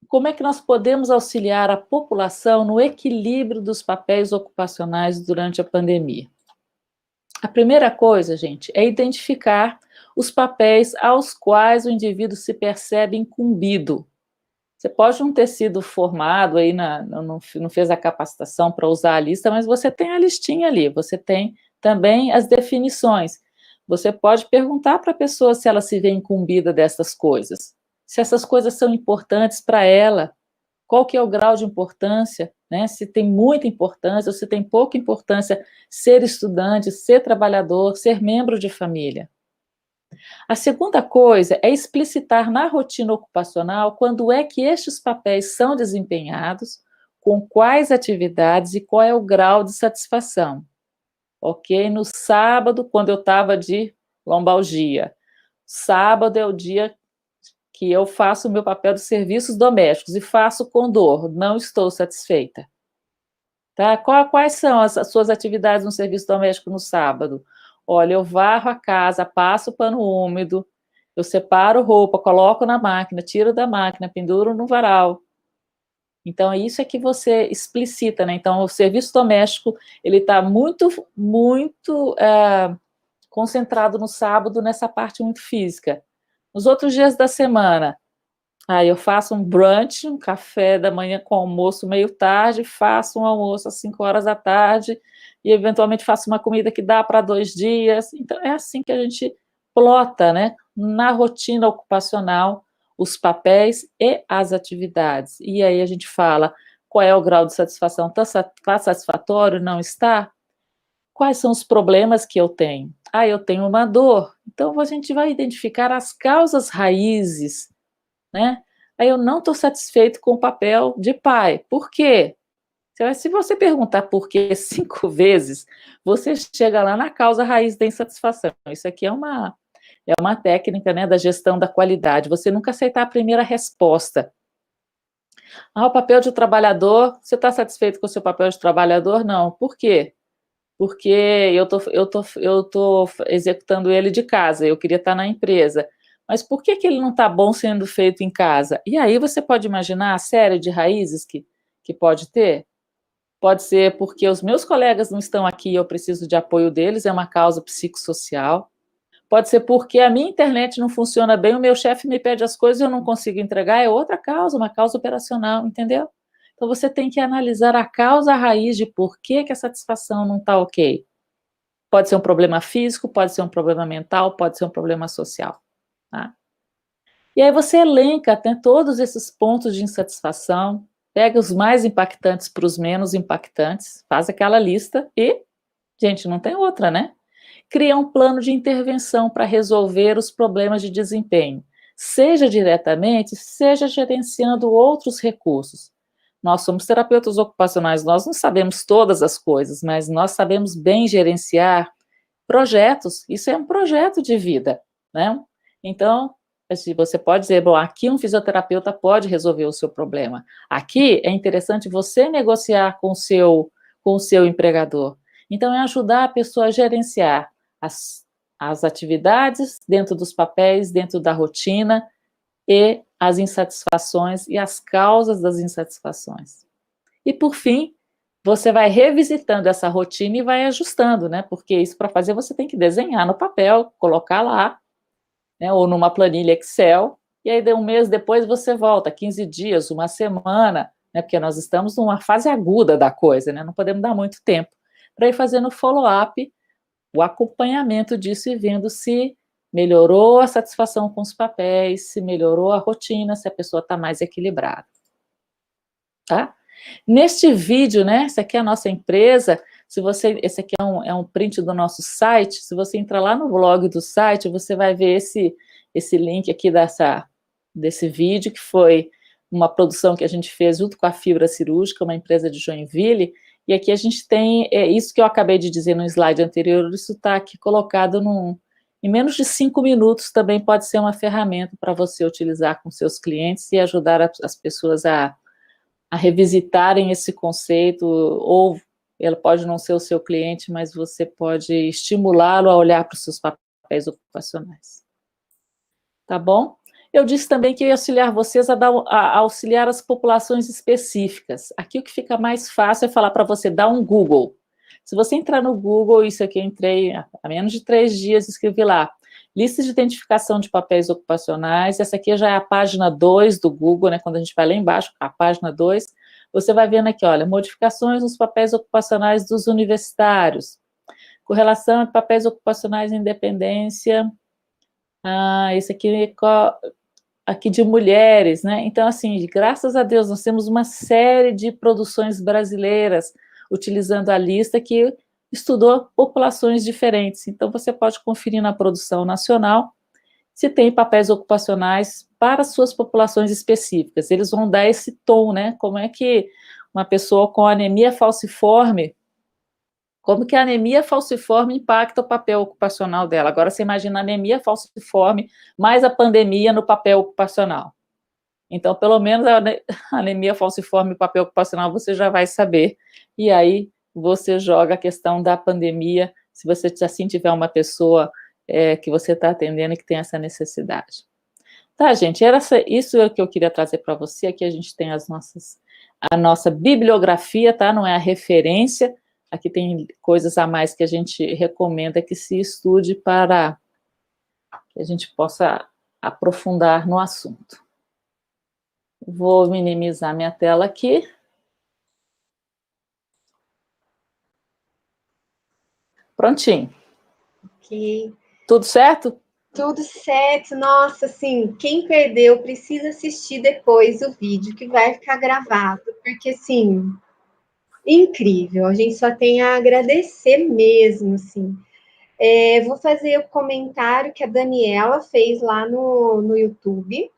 como é que nós podemos auxiliar a população no equilíbrio dos papéis ocupacionais durante a pandemia. A primeira coisa, gente, é identificar os papéis aos quais o indivíduo se percebe incumbido. Você pode não ter sido formado aí, não fez a capacitação para usar a lista, mas você tem a listinha ali, você tem também as definições. Você pode perguntar para a pessoa se ela se vê incumbida dessas coisas, se essas coisas são importantes para ela, qual que é o grau de importância, né? Se tem muita importância ou se tem pouca importância ser estudante, ser trabalhador, ser membro de família. A segunda coisa é explicitar na rotina ocupacional quando é que estes papéis são desempenhados, com quais atividades e qual é o grau de satisfação. Ok? No sábado, quando eu estava de lombalgia, sábado é o dia que eu faço o meu papel de serviços domésticos e faço com dor, não estou satisfeita. Tá? Quais são as suas atividades no serviço doméstico no sábado? Olha, eu varro a casa, passo pano úmido, eu separo roupa, coloco na máquina, tiro da máquina, penduro no varal. Então, isso é que você explicita, né? Então, o serviço doméstico, ele está muito concentrado no sábado, nessa parte muito física. Nos outros dias da semana, aí eu faço um brunch, um café da manhã com almoço meio tarde, faço um almoço às 5 horas da tarde e eventualmente faço uma comida que dá para 2 dias. Então é assim que a gente plota, né, na rotina ocupacional os papéis e as atividades. E aí a gente fala qual é o grau de satisfação, está satisfatório, não está? Quais são os problemas que eu tenho? Ah, eu tenho uma dor. Então a gente vai identificar as causas raízes, né? Aí eu não estou satisfeito com o papel de pai. Por quê? Se você perguntar por quê 5 vezes, você chega lá na causa raiz da insatisfação. Isso aqui é uma técnica, né, da gestão da qualidade. Você nunca aceitar a primeira resposta. Ah, o papel de trabalhador, você está satisfeito com o seu papel de trabalhador? Não. Por quê? porque eu tô executando ele de casa, eu queria estar na empresa. Mas por que ele não está bom sendo feito em casa? E aí você pode imaginar a série de raízes que pode ter? Pode ser porque os meus colegas não estão aqui e eu preciso de apoio deles, é uma causa psicossocial. Pode ser porque a minha internet não funciona bem, o meu chefe me pede as coisas e eu não consigo entregar, é outra causa, uma causa operacional, entendeu? Então você tem que analisar a causa, a raiz de por que a satisfação não está ok. Pode ser um problema físico, pode ser um problema mental, pode ser um problema social. Tá? E aí você elenca até todos esses pontos de insatisfação, pega os mais impactantes para os menos impactantes, faz aquela lista e, gente, não tem outra, né? Cria um plano de intervenção para resolver os problemas de desempenho, seja diretamente, seja gerenciando outros recursos. Nós somos terapeutas ocupacionais, nós não sabemos todas as coisas, mas nós sabemos bem gerenciar projetos, isso é um projeto de vida, né? Então, você pode dizer, bom, aqui um fisioterapeuta pode resolver o seu problema. Aqui é interessante você negociar com o seu empregador. Então, é ajudar a pessoa a gerenciar as atividades dentro dos papéis, dentro da rotina, e as insatisfações e as causas das insatisfações. E, por fim, você vai revisitando essa rotina e vai ajustando, né? Porque isso para fazer você tem que desenhar no papel, colocar lá, né? Ou numa planilha Excel, e aí um mês depois você volta, 15 dias, uma semana, né? Porque nós estamos numa fase aguda da coisa, né? Não podemos dar muito tempo para ir fazendo follow-up, o acompanhamento disso e vendo se melhorou a satisfação com os papéis, se melhorou a rotina, se a pessoa está mais equilibrada. Tá? Neste vídeo, né, essa aqui é a nossa empresa, esse aqui é um print do nosso site, se você entrar lá no blog do site, você vai ver esse link aqui desse vídeo, que foi uma produção que a gente fez junto com a Fibra Cirúrgica, uma empresa de Joinville, e aqui a gente tem, isso que eu acabei de dizer no slide anterior, isso está aqui colocado em menos de 5 minutos, também pode ser uma ferramenta para você utilizar com seus clientes e ajudar as pessoas a revisitarem esse conceito, ou ele pode não ser o seu cliente, mas você pode estimulá-lo a olhar para os seus papéis ocupacionais. Tá bom? Eu disse também que ia auxiliar vocês a auxiliar as populações específicas. Aqui o que fica mais fácil é falar para você dar um Google. Se você entrar no Google, isso aqui eu entrei há menos de 3 dias, escrevi lá, lista de identificação de papéis ocupacionais, essa aqui já é a página 2 do Google, né, quando a gente vai lá embaixo, a página 2, você vai vendo aqui, olha, modificações nos papéis ocupacionais dos universitários, correlação de papéis ocupacionais em independência, esse aqui de mulheres, né, então assim, graças a Deus, nós temos uma série de produções brasileiras utilizando a lista que estudou populações diferentes. Então, você pode conferir na produção nacional se tem papéis ocupacionais para suas populações específicas. Eles vão dar esse tom, né? Como é que uma pessoa com anemia falciforme, como que a anemia falciforme impacta o papel ocupacional dela? Agora, você imagina a anemia falciforme mais a pandemia no papel ocupacional. Então, pelo menos a anemia falciforme e o papel ocupacional você já vai saber. E aí, você joga a questão da pandemia, se você assim tiver uma pessoa que você está atendendo e que tem essa necessidade. Tá, gente, isso é o que eu queria trazer para você. Aqui a gente tem a nossa bibliografia, tá? Não é a referência. Aqui tem coisas a mais que a gente recomenda que se estude para que a gente possa aprofundar no assunto. Vou minimizar minha tela aqui. Prontinho. Ok. Tudo certo? Tudo certo. Nossa, assim, quem perdeu precisa assistir depois o vídeo que vai ficar gravado, porque, assim, incrível. A gente só tem a agradecer mesmo, assim. Vou fazer o comentário que a Daniela fez lá no YouTube.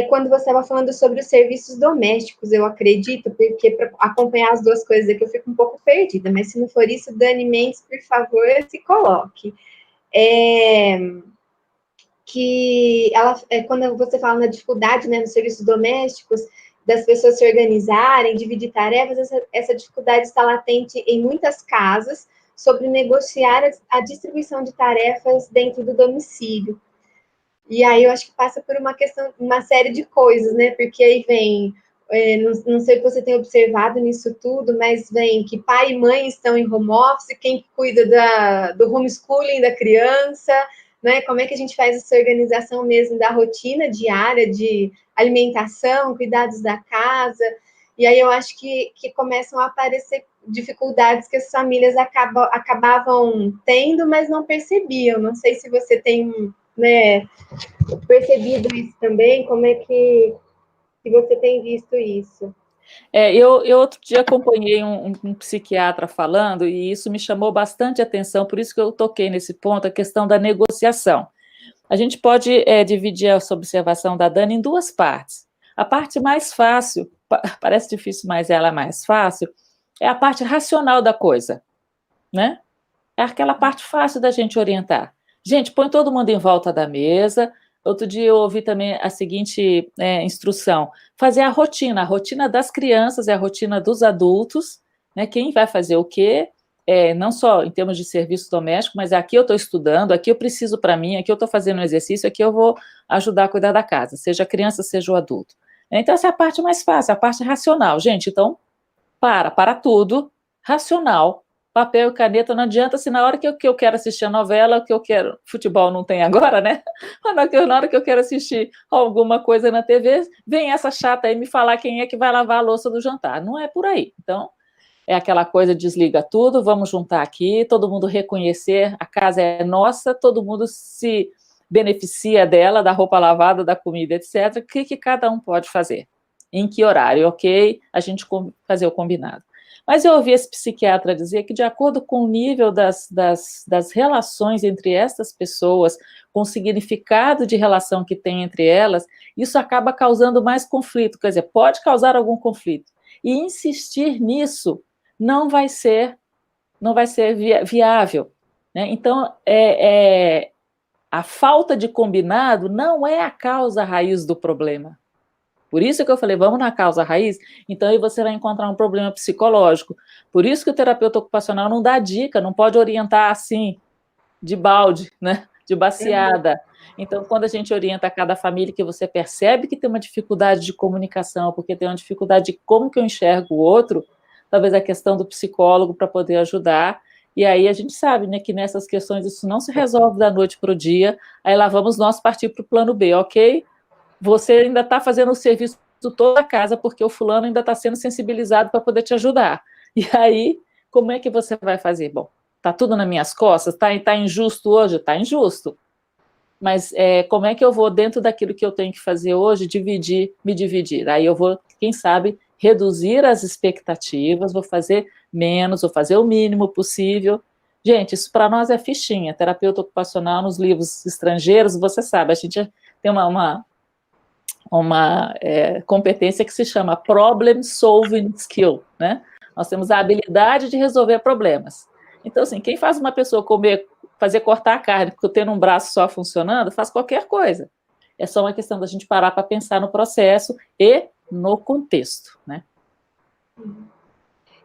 Quando você estava falando sobre os serviços domésticos, eu acredito, porque para acompanhar as duas coisas aqui eu fico um pouco perdida, mas se não for isso, Dani Mendes, por favor, se coloque. Que ela, quando você fala na dificuldade, né, nos serviços domésticos, das pessoas se organizarem, dividir tarefas, essa dificuldade está latente em muitas casas sobre negociar a distribuição de tarefas dentro do domicílio. E aí eu acho que passa por uma questão, uma série de coisas, né? Porque aí vem, não sei se você tem observado nisso tudo, mas vem que pai e mãe estão em home office, quem cuida do homeschooling da criança, né? Como é que a gente faz essa organização mesmo da rotina diária de alimentação, cuidados da casa? E aí eu acho que começam a aparecer dificuldades que as famílias acabavam tendo, mas não percebiam. Não sei se você tem, né, percebido isso também, como é que se você tem visto isso? Eu outro dia acompanhei um psiquiatra falando, e isso me chamou bastante atenção, por isso que eu toquei nesse ponto, a questão da negociação. A gente pode dividir essa observação da Dani em duas partes. A parte mais fácil, parece difícil, mas ela é mais fácil, é a parte racional da coisa, né? É aquela parte fácil da gente orientar. Gente, põe todo mundo em volta da mesa. Outro dia eu ouvi também a seguinte instrução: fazer a rotina das crianças e a rotina dos adultos, né? Quem vai fazer o quê? Não só em termos de serviço doméstico, mas aqui eu estou estudando, aqui eu preciso para mim, aqui eu estou fazendo um exercício, aqui eu vou ajudar a cuidar da casa, seja a criança, seja o adulto. Então, essa é a parte mais fácil, a parte racional. Gente, então, para tudo, racional, papel e caneta, não adianta se na hora que eu quero assistir a novela, que eu quero, futebol não tem agora, né? Mas na hora que eu quero assistir alguma coisa na TV, vem essa chata aí me falar quem é que vai lavar a louça do jantar. Não é por aí. Então, é aquela coisa, desliga tudo, vamos juntar aqui, todo mundo reconhecer, a casa é nossa, todo mundo se beneficia dela, da roupa lavada, da comida, etc. O que cada um pode fazer? Em que horário, ok? A gente fazer o combinado. Mas eu ouvi esse psiquiatra dizer que, de acordo com o nível das relações entre essas pessoas, com o significado de relação que tem entre elas, isso acaba causando mais conflito, quer dizer, pode causar algum conflito. E insistir nisso não vai ser viável. Né? Então, a falta de combinado não é a causa raiz do problema. Por isso que eu falei, vamos na causa raiz, então aí você vai encontrar um problema psicológico. Por isso que o terapeuta ocupacional não dá dica, não pode orientar assim, de balde, né? De baseada. Então, quando a gente orienta cada família que você percebe que tem uma dificuldade de comunicação, porque tem uma dificuldade de como que eu enxergo o outro, talvez a questão do psicólogo para poder ajudar, e aí a gente sabe, né, que nessas questões isso não se resolve da noite para o dia, aí lá vamos nós partir para o plano B, ok? Você ainda está fazendo o serviço toda a casa, porque o fulano ainda está sendo sensibilizado para poder te ajudar. E aí, como é que você vai fazer? Bom, está tudo nas minhas costas? Tá injusto hoje? Está injusto. Mas como é que eu vou, dentro daquilo que eu tenho que fazer hoje, me dividir? Aí eu vou, quem sabe, reduzir as expectativas, vou fazer menos, vou fazer o mínimo possível. Gente, isso para nós é fichinha. Terapeuta ocupacional nos livros estrangeiros, você sabe, a gente tem uma competência que se chama Problem Solving Skill, né? Nós temos a habilidade de resolver problemas. Então, assim, quem faz uma pessoa fazer cortar a carne, porque tendo um braço só funcionando, faz qualquer coisa. É só uma questão da gente parar para pensar no processo e no contexto, né?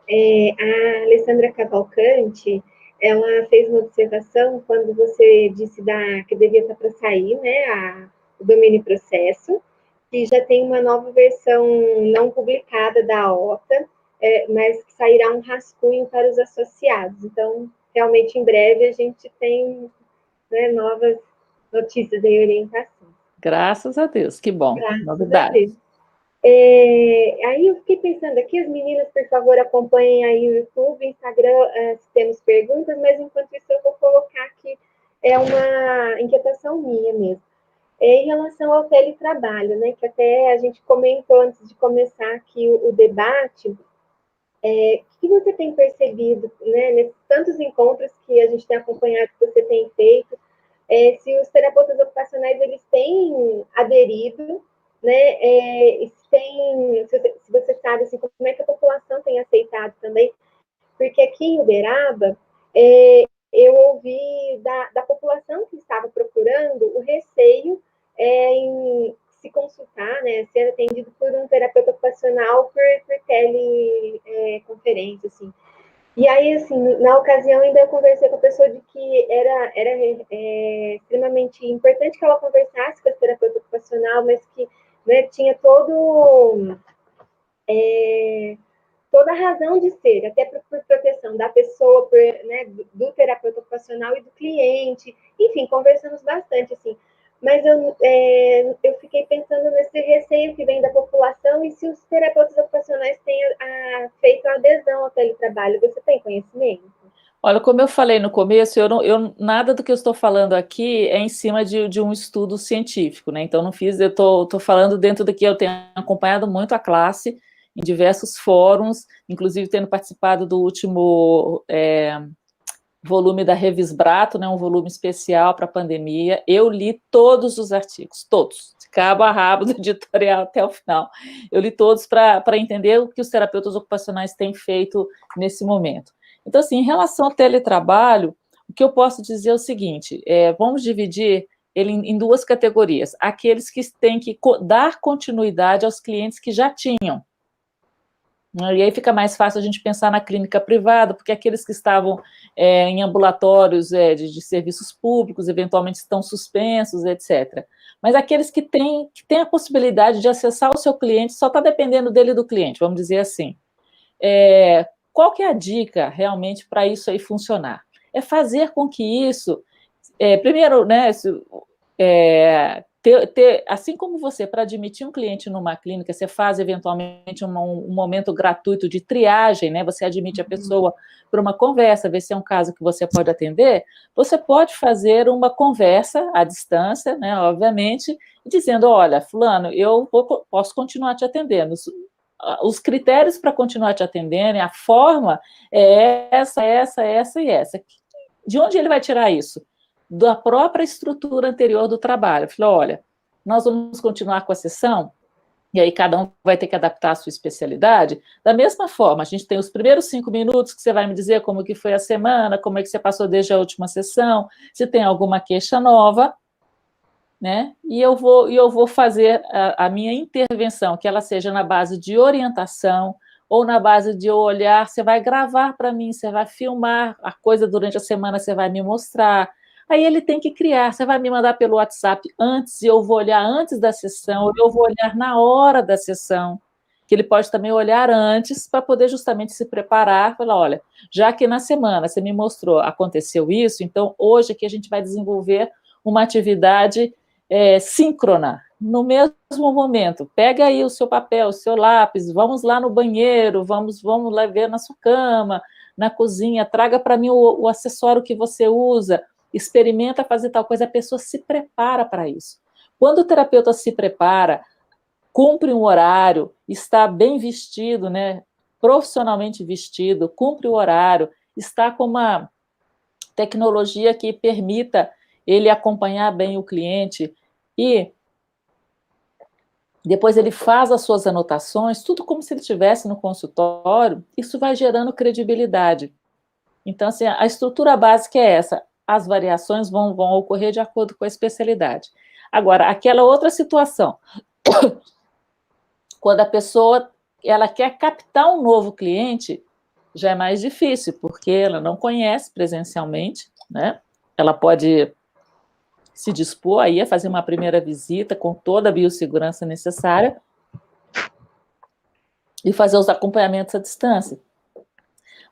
A Alessandra Cavalcante, ela fez uma observação quando você disse que devia estar para sair, né, o domínio processo, que já tem uma nova versão não publicada da OTA, mas que sairá um rascunho para os associados. Então, realmente, em breve, a gente tem, né, novas notícias e orientações. Graças a Deus, que bom. Graças Novidade. a Deus. Aí eu fiquei pensando aqui, as meninas, por favor, acompanhem aí o YouTube, Instagram, se temos perguntas, mas enquanto isso eu vou colocar aqui, uma inquietação minha mesmo. Em relação ao teletrabalho, né, que até a gente comentou antes de começar aqui o debate, o que você tem percebido, né, nesses tantos encontros que a gente tem acompanhado, que você tem feito, se os terapeutas ocupacionais eles têm aderido, né, se você sabe assim, como é que a população tem aceitado também, porque aqui em Uberaba, eu ouvi da população que estava procurando o receio em se consultar, né, ser atendido por um terapeuta ocupacional por teleconferência, assim. E aí, assim, na ocasião, ainda eu conversei com a pessoa de que era extremamente importante que ela conversasse com esse terapeuta ocupacional, mas que, né, tinha toda a razão de ser, até por proteção da pessoa, né, do terapeuta ocupacional e do cliente. Enfim, conversamos bastante, assim. Mas eu fiquei pensando nesse receio que vem da população e se os terapeutas ocupacionais têm feito a adesão ao teletrabalho. Você tem conhecimento? Olha, como eu falei no começo, nada do que eu estou falando aqui é em cima de um estudo científico, né? Então, não fiz, eu estou falando dentro do que eu tenho acompanhado muito a classe em diversos fóruns, inclusive tendo participado do último volume da Revisbrato, né, um volume especial para a pandemia. Eu li todos os artigos, todos, de cabo a rabo, do editorial até o final. Eu li todos para entender o que os terapeutas ocupacionais têm feito nesse momento. Então, assim, em relação ao teletrabalho, o que eu posso dizer é o seguinte, vamos dividir ele em duas categorias. Aqueles que têm que dar continuidade aos clientes que já tinham. E aí fica mais fácil a gente pensar na clínica privada, porque aqueles que estavam em ambulatórios de serviços públicos, eventualmente estão suspensos, etc. Mas aqueles que têm a possibilidade de acessar o seu cliente, só está dependendo dele e do cliente, vamos dizer assim. Qual que é a dica realmente para isso aí funcionar? É fazer com que isso, primeiro, né, assim como você, para admitir um cliente numa clínica, você faz eventualmente um momento gratuito de triagem, né? Você admite a pessoa para uma conversa, ver se é um caso que você pode atender, você pode fazer uma conversa à distância, né? Obviamente, dizendo, olha, fulano, posso continuar te atendendo. Os critérios para continuar te atendendo, a forma é essa e essa. De onde ele vai tirar isso? Da própria estrutura anterior do trabalho. Eu falei, olha, nós vamos continuar com a sessão, e aí cada um vai ter que adaptar a sua especialidade. Da mesma forma, a gente tem os primeiros 5 minutos que você vai me dizer como que foi a semana, como é que você passou desde a última sessão, se tem alguma queixa nova, né? E eu vou fazer a minha intervenção, que ela seja na base de orientação, ou na base de olhar, você vai gravar para mim, você vai filmar a coisa durante a semana, você vai me mostrar. Aí ele tem que criar, você vai me mandar pelo WhatsApp antes, e eu vou olhar antes da sessão, ou eu vou olhar na hora da sessão, que ele pode também olhar antes, para poder justamente se preparar, falar, olha, já que na semana você me mostrou, aconteceu isso, então hoje aqui a gente vai desenvolver uma atividade síncrona, no mesmo momento. Pega aí o seu papel, o seu lápis, vamos lá no banheiro, vamos lá ver na sua cama, na cozinha, traga para mim o acessório que você usa, experimenta fazer tal coisa, a pessoa se prepara para isso. Quando o terapeuta se prepara, cumpre um horário, está bem vestido, né, profissionalmente vestido, cumpre o horário, está com uma tecnologia que permita ele acompanhar bem o cliente, e depois ele faz as suas anotações, tudo como se ele estivesse no consultório, isso vai gerando credibilidade. Então, assim, a estrutura básica é essa, as variações vão ocorrer de acordo com a especialidade. Agora, aquela outra situação, quando a pessoa ela quer captar um novo cliente, já é mais difícil, porque ela não conhece presencialmente, né? Ela pode se dispor aí a fazer uma primeira visita com toda a biossegurança necessária e fazer os acompanhamentos à distância.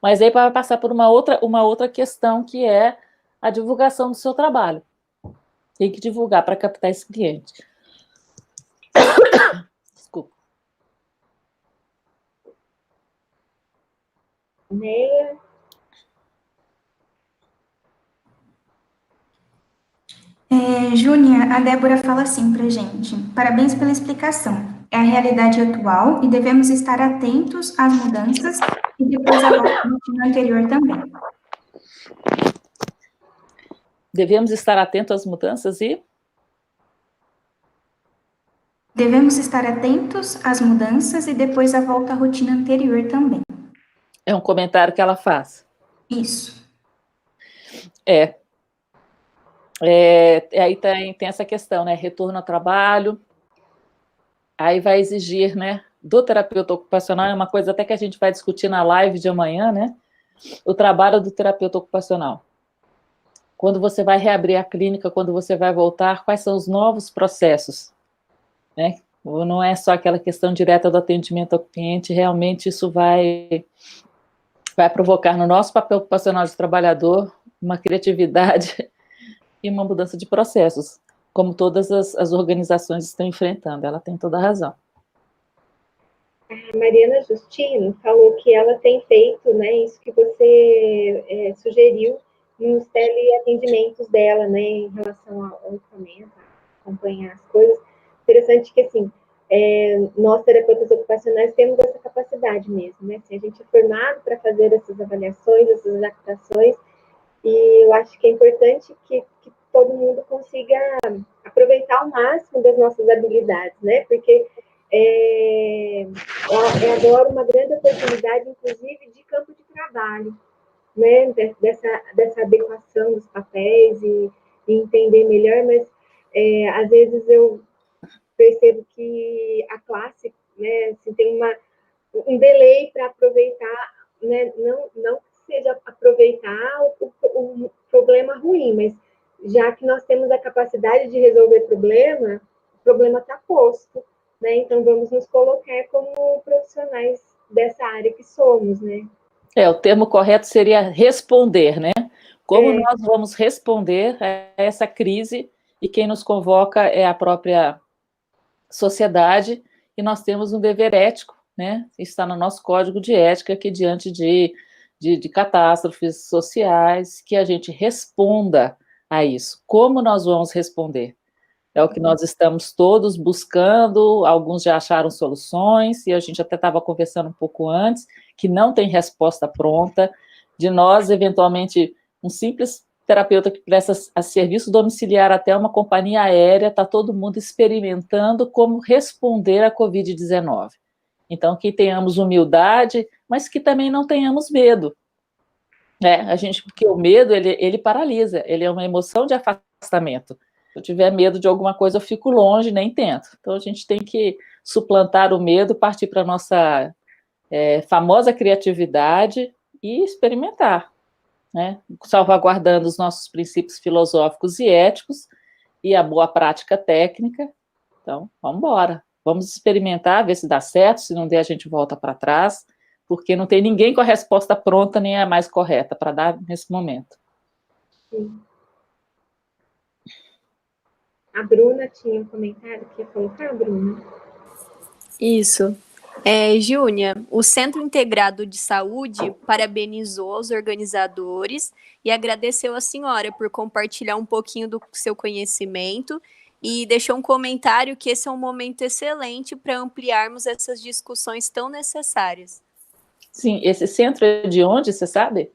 Mas aí vai passar por uma outra questão, que é a divulgação do seu trabalho. Tem que divulgar para captar esse cliente. Desculpa. Neia. Júnia, a Débora fala assim para gente: parabéns pela explicação. É a realidade atual e devemos estar atentos às mudanças e depois à volta do time anterior também. Devemos estar atentos às mudanças e... Devemos estar atentos às mudanças e depois à volta à rotina anterior também. É um comentário que ela faz. Isso. Aí tem essa questão, né? Retorno ao trabalho. aí vai exigir, né, do terapeuta ocupacional, é uma coisa até que a gente vai discutir na live de amanhã, né, o trabalho do terapeuta ocupacional. Quando você vai reabrir a clínica, quando você vai voltar, quais são os novos processos, né? Não é só aquela questão direta do atendimento ao cliente, realmente isso vai provocar no nosso papel ocupacional de trabalhador uma criatividade e uma mudança de processos, como todas as organizações estão enfrentando. Ela tem toda a razão. A Mariana Justino falou que ela tem feito, né, isso que você sugeriu nos teleatendimentos dela, né, em relação ao equipamento, acompanhar as coisas. Interessante que, assim, nós, terapeutas ocupacionais, temos essa capacidade mesmo, né? Assim, a gente é formado para fazer essas avaliações, essas adaptações, e eu acho que é importante que todo mundo consiga aproveitar ao máximo das nossas habilidades, né? Porque é agora uma grande oportunidade, inclusive, de campo de trabalho, né? Dessa adequação dos papéis e entender melhor, mas às vezes eu percebo que a classe, né, assim, tem um delay para aproveitar, né, não que seja aproveitar o problema ruim, mas já que nós temos a capacidade de resolver o problema está posto, né? Então vamos nos colocar como profissionais dessa área que somos, né? O termo correto seria responder, né? Como nós vamos responder a essa crise, e quem nos convoca é a própria sociedade, e nós temos um dever ético, né? Está no nosso código de ética, que diante de catástrofes sociais, que a gente responda a isso. Como nós vamos responder? É o que nós estamos todos buscando, alguns já acharam soluções, e a gente até estava conversando um pouco antes, que não tem resposta pronta, de nós, eventualmente, um simples terapeuta que presta a serviço domiciliar até uma companhia aérea, está todo mundo experimentando como responder à Covid-19. Então, que tenhamos humildade, mas que também não tenhamos medo. Porque o medo, ele paralisa, ele é uma emoção de afastamento. Se eu tiver medo de alguma coisa, eu fico longe, nem tento. Então, a gente tem que suplantar o medo, partir para a nossa famosa criatividade e experimentar, né? Salvaguardando os nossos princípios filosóficos e éticos e a boa prática técnica. Então, vamos embora. Vamos experimentar, ver se dá certo, se não der, a gente volta para trás, porque não tem ninguém com a resposta pronta, nem a mais correta para dar nesse momento. Sim. A Bruna tinha um comentário que ia colocar, Bruna? Isso. Júnia, o Centro Integrado de Saúde parabenizou os organizadores e agradeceu a senhora por compartilhar um pouquinho do seu conhecimento e deixou um comentário que esse é um momento excelente para ampliarmos essas discussões tão necessárias. Sim, esse centro é de onde, você sabe?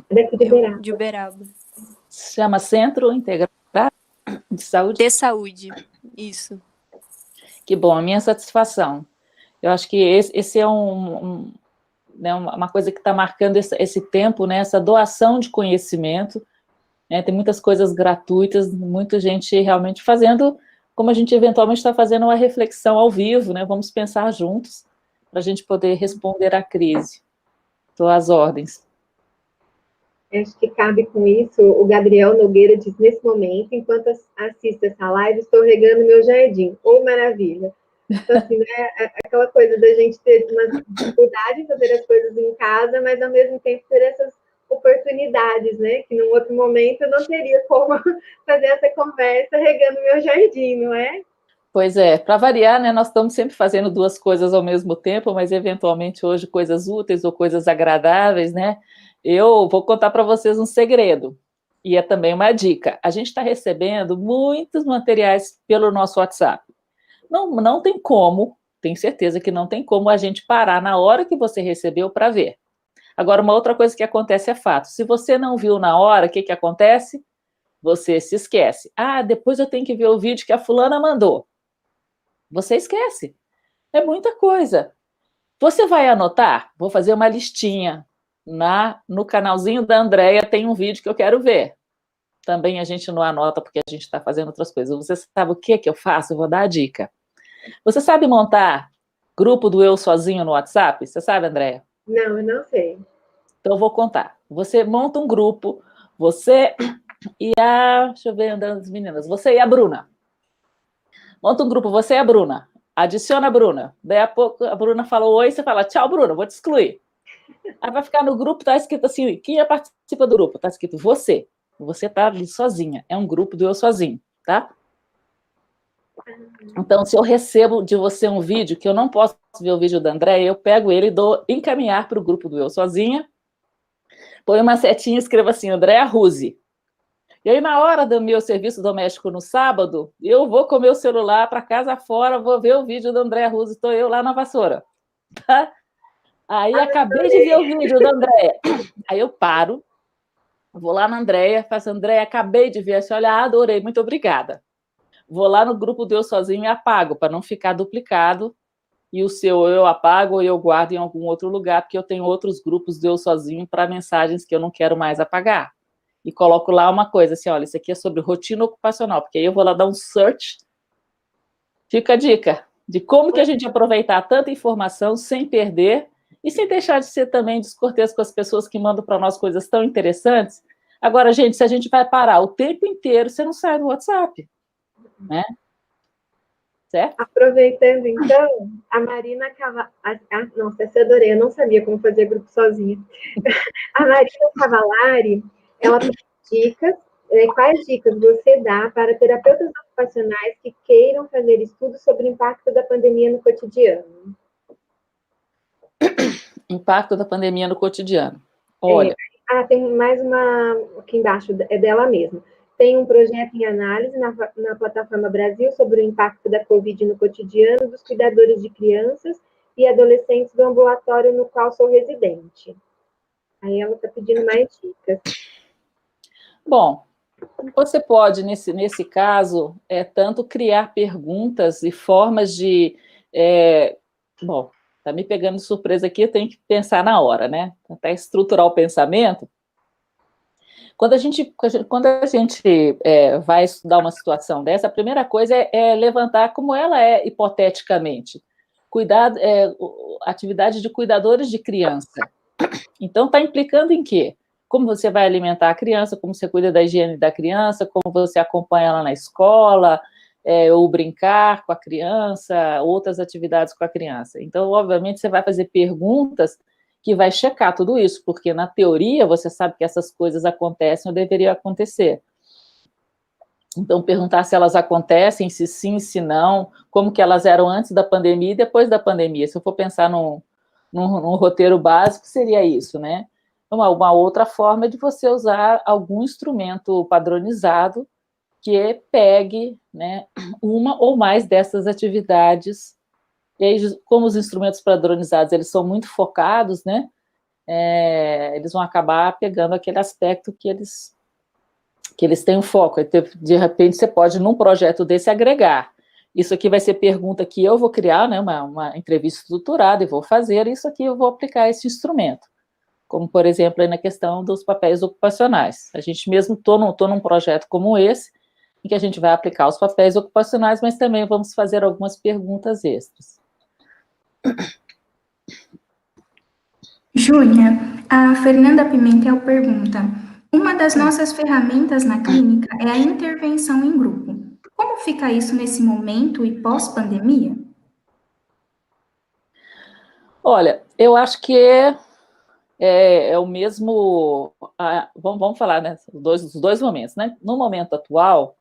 Daqui de Uberaba. De Uberaba. Se chama Centro Integrado de Saúde? De Saúde, isso. Que bom, a minha satisfação. Eu acho que esse é né, uma coisa que está marcando esse tempo, né, essa doação de conhecimento, né, tem muitas coisas gratuitas, muita gente realmente fazendo, como a gente eventualmente está fazendo uma reflexão ao vivo, né, vamos pensar juntos, para a gente poder responder à crise. Estou às ordens. Acho que cabe com isso, o Gabriel Nogueira diz, nesse momento, enquanto assisto essa live, estou regando meu jardim. Oh, maravilha! Então, assim, né, aquela coisa da gente ter uma dificuldade em fazer as coisas em casa, mas, ao mesmo tempo, ter essas oportunidades, né, que num outro momento eu não teria como fazer essa conversa regando meu jardim, não é? Pois é, para variar, né, nós estamos sempre fazendo duas coisas ao mesmo tempo, mas, eventualmente, hoje, coisas úteis ou coisas agradáveis, né? Eu vou contar para vocês um segredo, e é também uma dica. A gente está recebendo muitos materiais pelo nosso WhatsApp. Não tem como, tenho certeza que não tem como a gente parar na hora que você recebeu para ver. Agora, uma outra coisa que acontece é fato. Se você não viu na hora, o que acontece? Você se esquece. Ah, depois eu tenho que ver o vídeo que a fulana mandou. Você esquece. É muita coisa. Você vai anotar? Vou fazer uma listinha. No canalzinho da Andréia tem um vídeo que eu quero ver. Também a gente não anota porque a gente está fazendo outras coisas. Você sabe o que eu faço? Eu vou dar a dica. Você sabe montar grupo do Eu Sozinho no WhatsApp? Você sabe, Andréia? Não, eu não sei. Então, eu vou contar. Você monta um grupo, você e a... Deixa eu ver, andando as meninas. Você e a Bruna. Monta um grupo, você e a Bruna. Adiciona a Bruna. Daí a pouco a Bruna fala oi, você fala tchau, Bruna, vou te excluir. Aí vai ficar no grupo, tá escrito assim, quem participa do grupo? Tá escrito você. Você tá ali sozinha. É um grupo do Eu Sozinho, tá? Então, se eu recebo de você um vídeo, que eu não posso ver o vídeo da Andréia, eu pego ele e dou encaminhar para o grupo do Eu Sozinha, põe uma setinha e escrevo assim, Andréia Ruse. E aí, na hora do meu serviço doméstico no sábado, eu vou com o meu celular para casa fora, vou ver o vídeo da Andréia Ruse, estou eu lá na vassoura. Tá? Aí, acabei de ver o vídeo da Andréia. Aí eu paro, vou lá na Andréia, faço, Andréia, acabei de ver, assim, olha, adorei, muito obrigada. Vou lá no grupo do Eu Sozinho e apago, para não ficar duplicado, e o seu eu apago ou eu guardo em algum outro lugar, porque eu tenho outros grupos do Eu Sozinho para mensagens que eu não quero mais apagar. E coloco lá uma coisa assim, olha, isso aqui é sobre rotina ocupacional, porque aí eu vou lá dar um search. Fica a dica de como que a gente aproveitar tanta informação sem perder e sem deixar de ser também descortês com as pessoas que mandam para nós coisas tão interessantes. Agora, gente, se a gente vai parar o tempo inteiro, você não sai do WhatsApp, né? Certo? Aproveitando, então, a Marina Cavalari... Nossa, essa eu adorei, eu não sabia como fazer grupo sozinha. A Marina Cavalari, ela tem dicas. Quais dicas você dá para terapeutas ocupacionais que queiram fazer estudos sobre o impacto da pandemia no cotidiano? Impacto da pandemia no cotidiano. Olha... tem mais uma aqui embaixo, é dela mesma. Tem um projeto em análise na plataforma Brasil sobre o impacto da Covid no cotidiano dos cuidadores de crianças e adolescentes do ambulatório no qual sou residente. Aí ela está pedindo mais dicas. Bom, você pode, nesse caso, tanto criar perguntas e formas de... bom, está me pegando de surpresa aqui, eu tenho que pensar na hora, né? Até estruturar o pensamento. Quando a gente vai estudar uma situação dessa, a primeira coisa é levantar como ela é hipoteticamente. Atividade de cuidadores de criança. Então, está implicando em quê? Como você vai alimentar a criança, como você cuida da higiene da criança, como você acompanha ela na escola, ou brincar com a criança, outras atividades com a criança. Então, obviamente, você vai fazer perguntas que vai checar tudo isso, porque na teoria você sabe que essas coisas acontecem ou deveriam acontecer. Então, perguntar se elas acontecem, se sim, se não, como que elas eram antes da pandemia e depois da pandemia. Se eu for pensar num roteiro básico, seria isso, né? Uma outra forma é de você usar algum instrumento padronizado que pegue, né, uma ou mais dessas atividades. E aí, como os instrumentos padronizados eles são muito focados, né, eles vão acabar pegando aquele aspecto que eles têm um foco. De repente, você pode, num projeto desse, agregar. Isso aqui vai ser pergunta que eu vou criar, né, uma entrevista estruturada e vou fazer, isso aqui eu vou aplicar esse instrumento. Como, por exemplo, aí na questão dos papéis ocupacionais. A gente mesmo estou num projeto como esse, em que a gente vai aplicar os papéis ocupacionais, mas também vamos fazer algumas perguntas extras. Júlia, a Fernanda Pimentel pergunta: uma das nossas ferramentas na clínica é a intervenção em grupo. Como fica isso nesse momento e pós-pandemia? Olha, eu acho que é o mesmo... vamos falar, né, os dois momentos, né? No momento atual,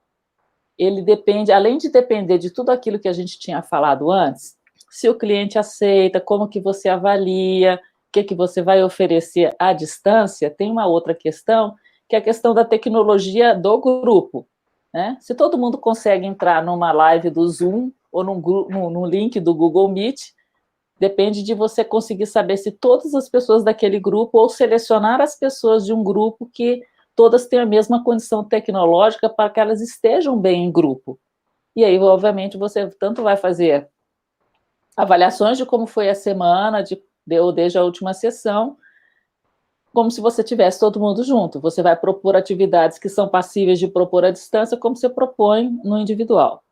ele depende, além de depender de tudo aquilo que a gente tinha falado antes, se o cliente aceita, como que você avalia, o que você vai oferecer à distância, tem uma outra questão, que é a questão da tecnologia do grupo, né? Se todo mundo consegue entrar numa live do Zoom ou num link do Google Meet, depende de você conseguir saber se todas as pessoas daquele grupo, ou selecionar as pessoas de um grupo que todas têm a mesma condição tecnológica para que elas estejam bem em grupo. E aí, obviamente, você tanto vai fazer avaliações de como foi a semana, desde a última sessão, como se você tivesse todo mundo junto. Você vai propor atividades que são passíveis de propor à distância, como você propõe no individual.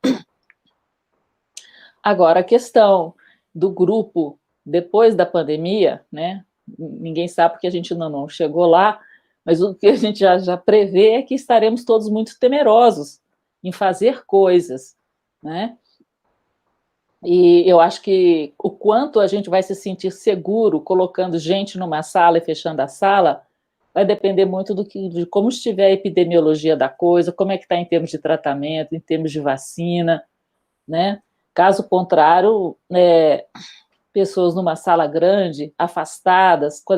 Agora, a questão do grupo depois da pandemia, né? Ninguém sabe porque a gente não chegou lá, mas o que a gente já prevê é que estaremos todos muito temerosos em fazer coisas, né? E eu acho que o quanto a gente vai se sentir seguro colocando gente numa sala e fechando a sala vai depender muito de como estiver a epidemiologia da coisa, como é que está em termos de tratamento, em termos de vacina, né? Caso contrário, pessoas numa sala grande, afastadas, com a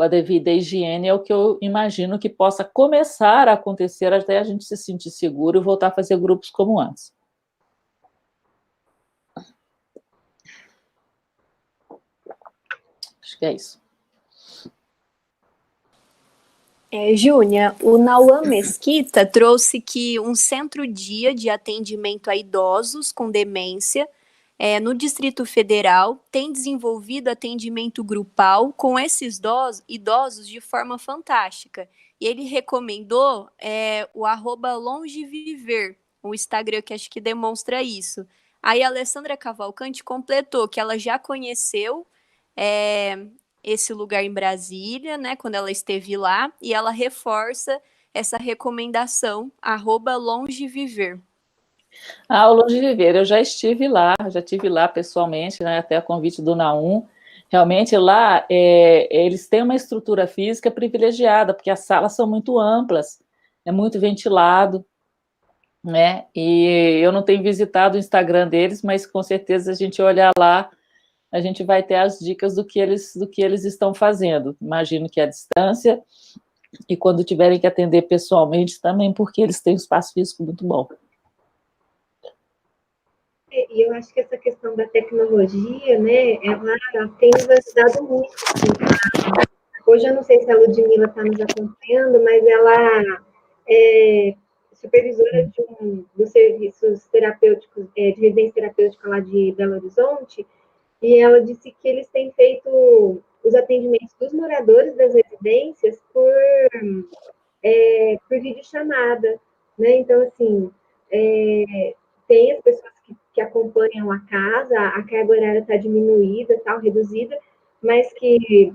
devida higiene, é o que eu imagino que possa começar a acontecer até a gente se sentir seguro e voltar a fazer grupos como antes. Acho que é isso. Júnia, o Nauan Mesquita trouxe que um centro-dia de atendimento a idosos com demência no Distrito Federal tem desenvolvido atendimento grupal com esses idosos de forma fantástica. E ele recomendou o @longeviver, o Instagram que acho que demonstra isso. Aí a Alessandra Cavalcante completou que ela já conheceu esse lugar em Brasília, né, quando ela esteve lá, e ela reforça essa recomendação, @longeviver. O Longe de Viver, eu já estive lá pessoalmente, né, até a convite do Naum. Realmente lá eles têm uma estrutura física privilegiada, porque as salas são muito amplas, é muito ventilado, né? E eu não tenho visitado o Instagram deles, mas com certeza a gente olhar lá, a gente vai ter as dicas do que eles estão fazendo. Imagino que à distância e quando tiverem que atender pessoalmente também, porque eles têm um espaço físico muito bom. E eu acho que essa questão da tecnologia, né, ela tem nos ajudado muito. Hoje eu não sei se a Ludmila está nos acompanhando, mas ela é supervisora dos serviços terapêuticos, de residência terapêutica lá de Belo Horizonte, e ela disse que eles têm feito os atendimentos dos moradores das residências por videochamada, né? Então, assim, tem as pessoas que acompanham a casa, a carga horária está diminuída, tal, reduzida, mas que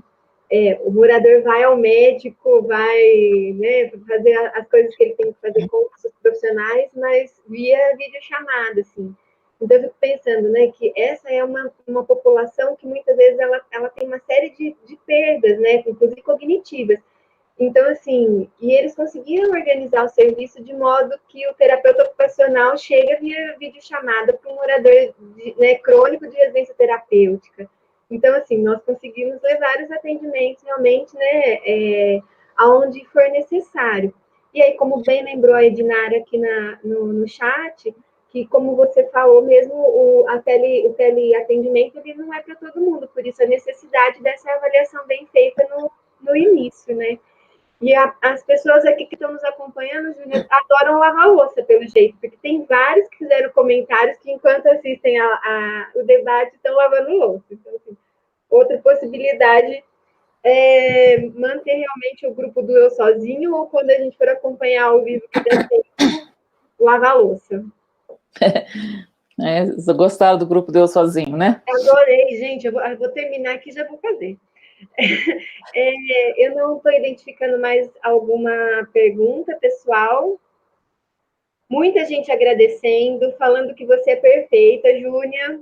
o morador vai ao médico, vai, né, fazer as coisas que ele tem que fazer com os profissionais, mas via videochamada, assim. Então, eu fico pensando, né, que essa é uma população que muitas vezes ela tem uma série de perdas, né, inclusive cognitivas. Então, assim, e eles conseguiram organizar o serviço de modo que o terapeuta ocupacional chega via videochamada para um morador crônico de residência terapêutica. Então, assim, nós conseguimos levar os atendimentos realmente, né, aonde for necessário. E aí, como bem lembrou a Edinara aqui no chat, que como você falou mesmo, o teleatendimento ele não é para todo mundo, por isso a necessidade dessa avaliação bem feita no início, né? E as pessoas aqui que estão nos acompanhando, Júlia, adoram lavar louça, pelo jeito, porque tem vários que fizeram comentários que, enquanto assistem o debate, estão lavando louça. Então, assim, outra possibilidade é manter realmente o grupo do Eu Sozinho, ou quando a gente for acompanhar ao vivo que der tempo, lavar louça. Gostaram do grupo Eu Sozinho, né? Adorei, gente. Eu vou terminar aqui e já vou fazer. Eu não estou identificando mais alguma pergunta, pessoal. Muita gente agradecendo, falando que você é perfeita, Júnia.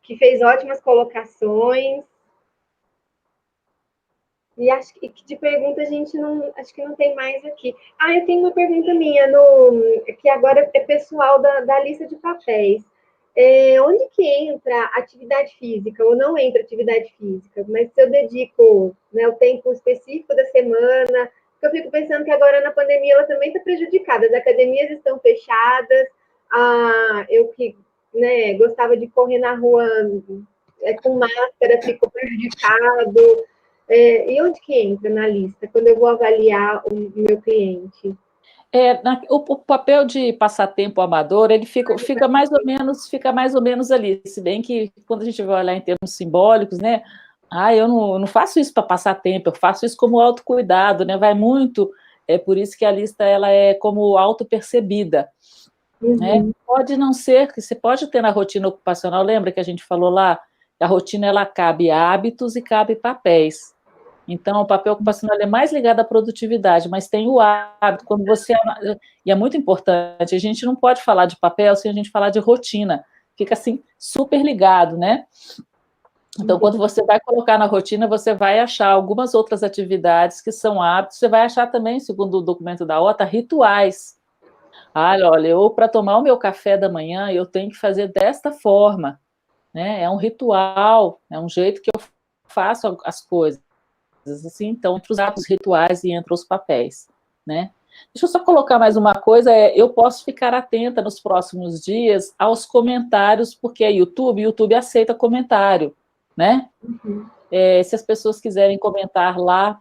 Que fez ótimas colocações. E acho que de pergunta a gente acho que não tem mais aqui. Eu tenho uma pergunta minha, que agora é pessoal da lista de papéis. Onde que entra atividade física ou não entra atividade física? Mas se eu dedico, né, o tempo específico da semana, eu fico pensando que agora na pandemia ela também está prejudicada. As academias estão fechadas. Eu que, né, gostava de correr na rua com máscara, ficou prejudicado. E onde que entra na lista quando eu vou avaliar o meu cliente? O papel de passatempo amador, ele fica mais ou menos ali, se bem que quando a gente vai olhar em termos simbólicos, né? Eu não faço isso para passar tempo, eu faço isso como autocuidado, né? Vai muito É por isso que a lista ela é como auto-percebida. Né? Pode não ser, que você pode ter na rotina ocupacional, lembra que a gente falou lá, que a rotina ela cabe hábitos e cabe papéis. Então, o papel ocupacional é mais ligado à produtividade, mas tem o hábito, quando você... E é muito importante, a gente não pode falar de papel sem a gente falar de rotina, fica assim, super ligado, né? Então, quando você vai colocar na rotina, você vai achar algumas outras atividades que são hábitos, você vai achar também, segundo o documento da OTA, rituais. Ah, olha, eu para tomar o meu café da manhã, eu tenho que fazer desta forma, né? É um ritual, é um jeito que eu faço as coisas, assim, então, entre os atos rituais e entre os papéis, né? Deixa eu só colocar mais uma coisa, eu posso ficar atenta nos próximos dias aos comentários, porque é YouTube aceita comentário, né? Se as pessoas quiserem comentar lá,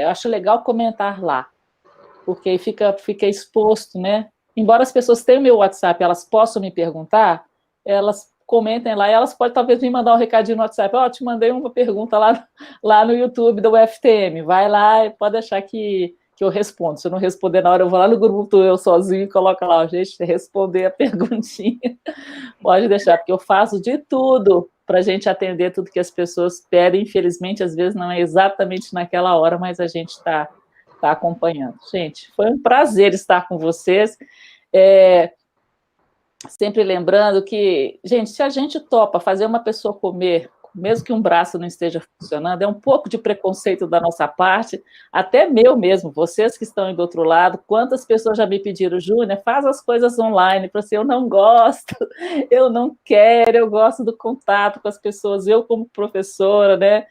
acho legal comentar lá, porque fica exposto, né? Embora as pessoas tenham meu WhatsApp, elas possam me perguntar, elas comentem lá, e elas podem talvez me mandar um recadinho no WhatsApp, te mandei uma pergunta lá no YouTube do UFTM, vai lá e pode deixar que eu respondo. Se eu não responder na hora, eu vou lá no grupo do Eu Sozinho e coloco lá, gente, responder a perguntinha. Pode deixar, porque eu faço de tudo para a gente atender tudo que as pessoas pedem. Infelizmente, às vezes não é exatamente naquela hora, mas a gente está acompanhando. Gente, foi um prazer estar com vocês. Sempre lembrando que, gente, se a gente topa fazer uma pessoa comer, mesmo que um braço não esteja funcionando, é um pouco de preconceito da nossa parte, até meu mesmo, vocês que estão aí do outro lado, quantas pessoas já me pediram, Júnia, faz as coisas online, para você, eu não gosto, eu não quero, eu gosto do contato com as pessoas, eu como professora, né,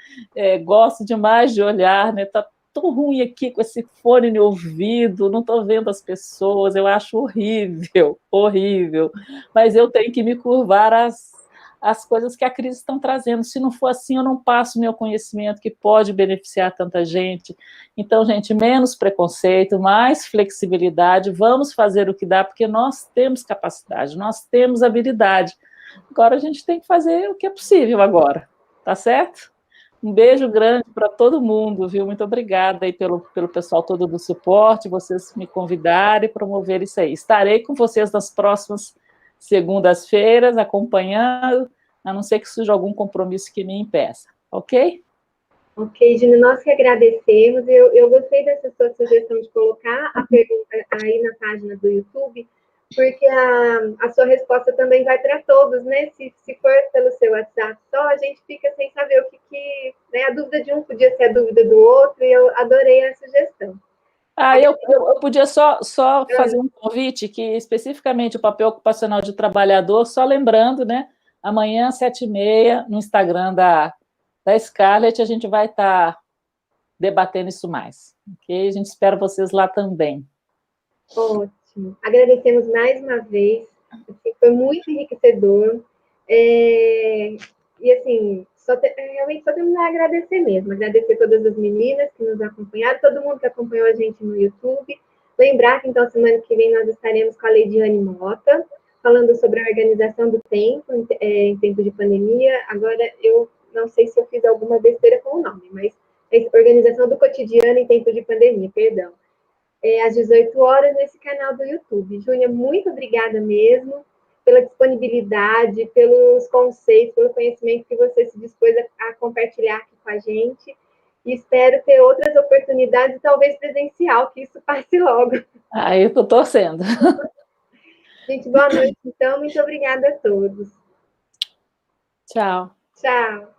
gosto demais de olhar, né, tá tão ruim aqui com esse fone no ouvido, não estou vendo as pessoas, eu acho horrível, horrível, mas eu tenho que me curvar às coisas que a crise estão trazendo, se não for assim eu não passo meu conhecimento que pode beneficiar tanta gente. Então, gente, menos preconceito, mais flexibilidade, vamos fazer o que dá, porque nós temos capacidade, nós temos habilidade, agora a gente tem que fazer o que é possível agora, tá certo? Um beijo grande para todo mundo, viu? Muito obrigada aí pelo pessoal todo do suporte, vocês me convidarem e promover isso aí. Estarei com vocês nas próximas segundas-feiras, acompanhando, a não ser que surja algum compromisso que me impeça, ok? Ok, Gina, nós que agradecemos. Eu gostei dessa sua sugestão de colocar a pergunta aí na página do YouTube, porque a sua resposta também vai para todos, né? Se for pelo seu WhatsApp só, a gente fica sem saber o que né? A dúvida de um podia ser a dúvida do outro, e eu adorei a sugestão. Eu podia só fazer um convite, que especificamente o papel ocupacional de trabalhador, só lembrando, né? Amanhã, 7h30, no Instagram da Scarlett, a gente vai estar debatendo isso mais, ok? A gente espera vocês lá também. Ótimo. Agradecemos mais uma vez. Assim, foi muito enriquecedor. E, assim, realmente só temos a agradecer mesmo. Agradecer todas as meninas que nos acompanharam, todo mundo que acompanhou a gente no YouTube. Lembrar que, então, semana que vem nós estaremos com a Leidiane Mota, falando sobre a organização do tempo, em tempo de pandemia. Agora, eu não sei se eu fiz alguma besteira com o nome, mas organização do cotidiano em tempo de pandemia, perdão. Às 18 horas nesse canal do YouTube. Júnia, muito obrigada mesmo pela disponibilidade, pelos conceitos, pelo conhecimento que você se dispôs a compartilhar aqui com a gente. E espero ter outras oportunidades, talvez presencial, que isso passe logo. Eu estou torcendo. Gente, boa noite, então. Muito obrigada a todos. Tchau. Tchau.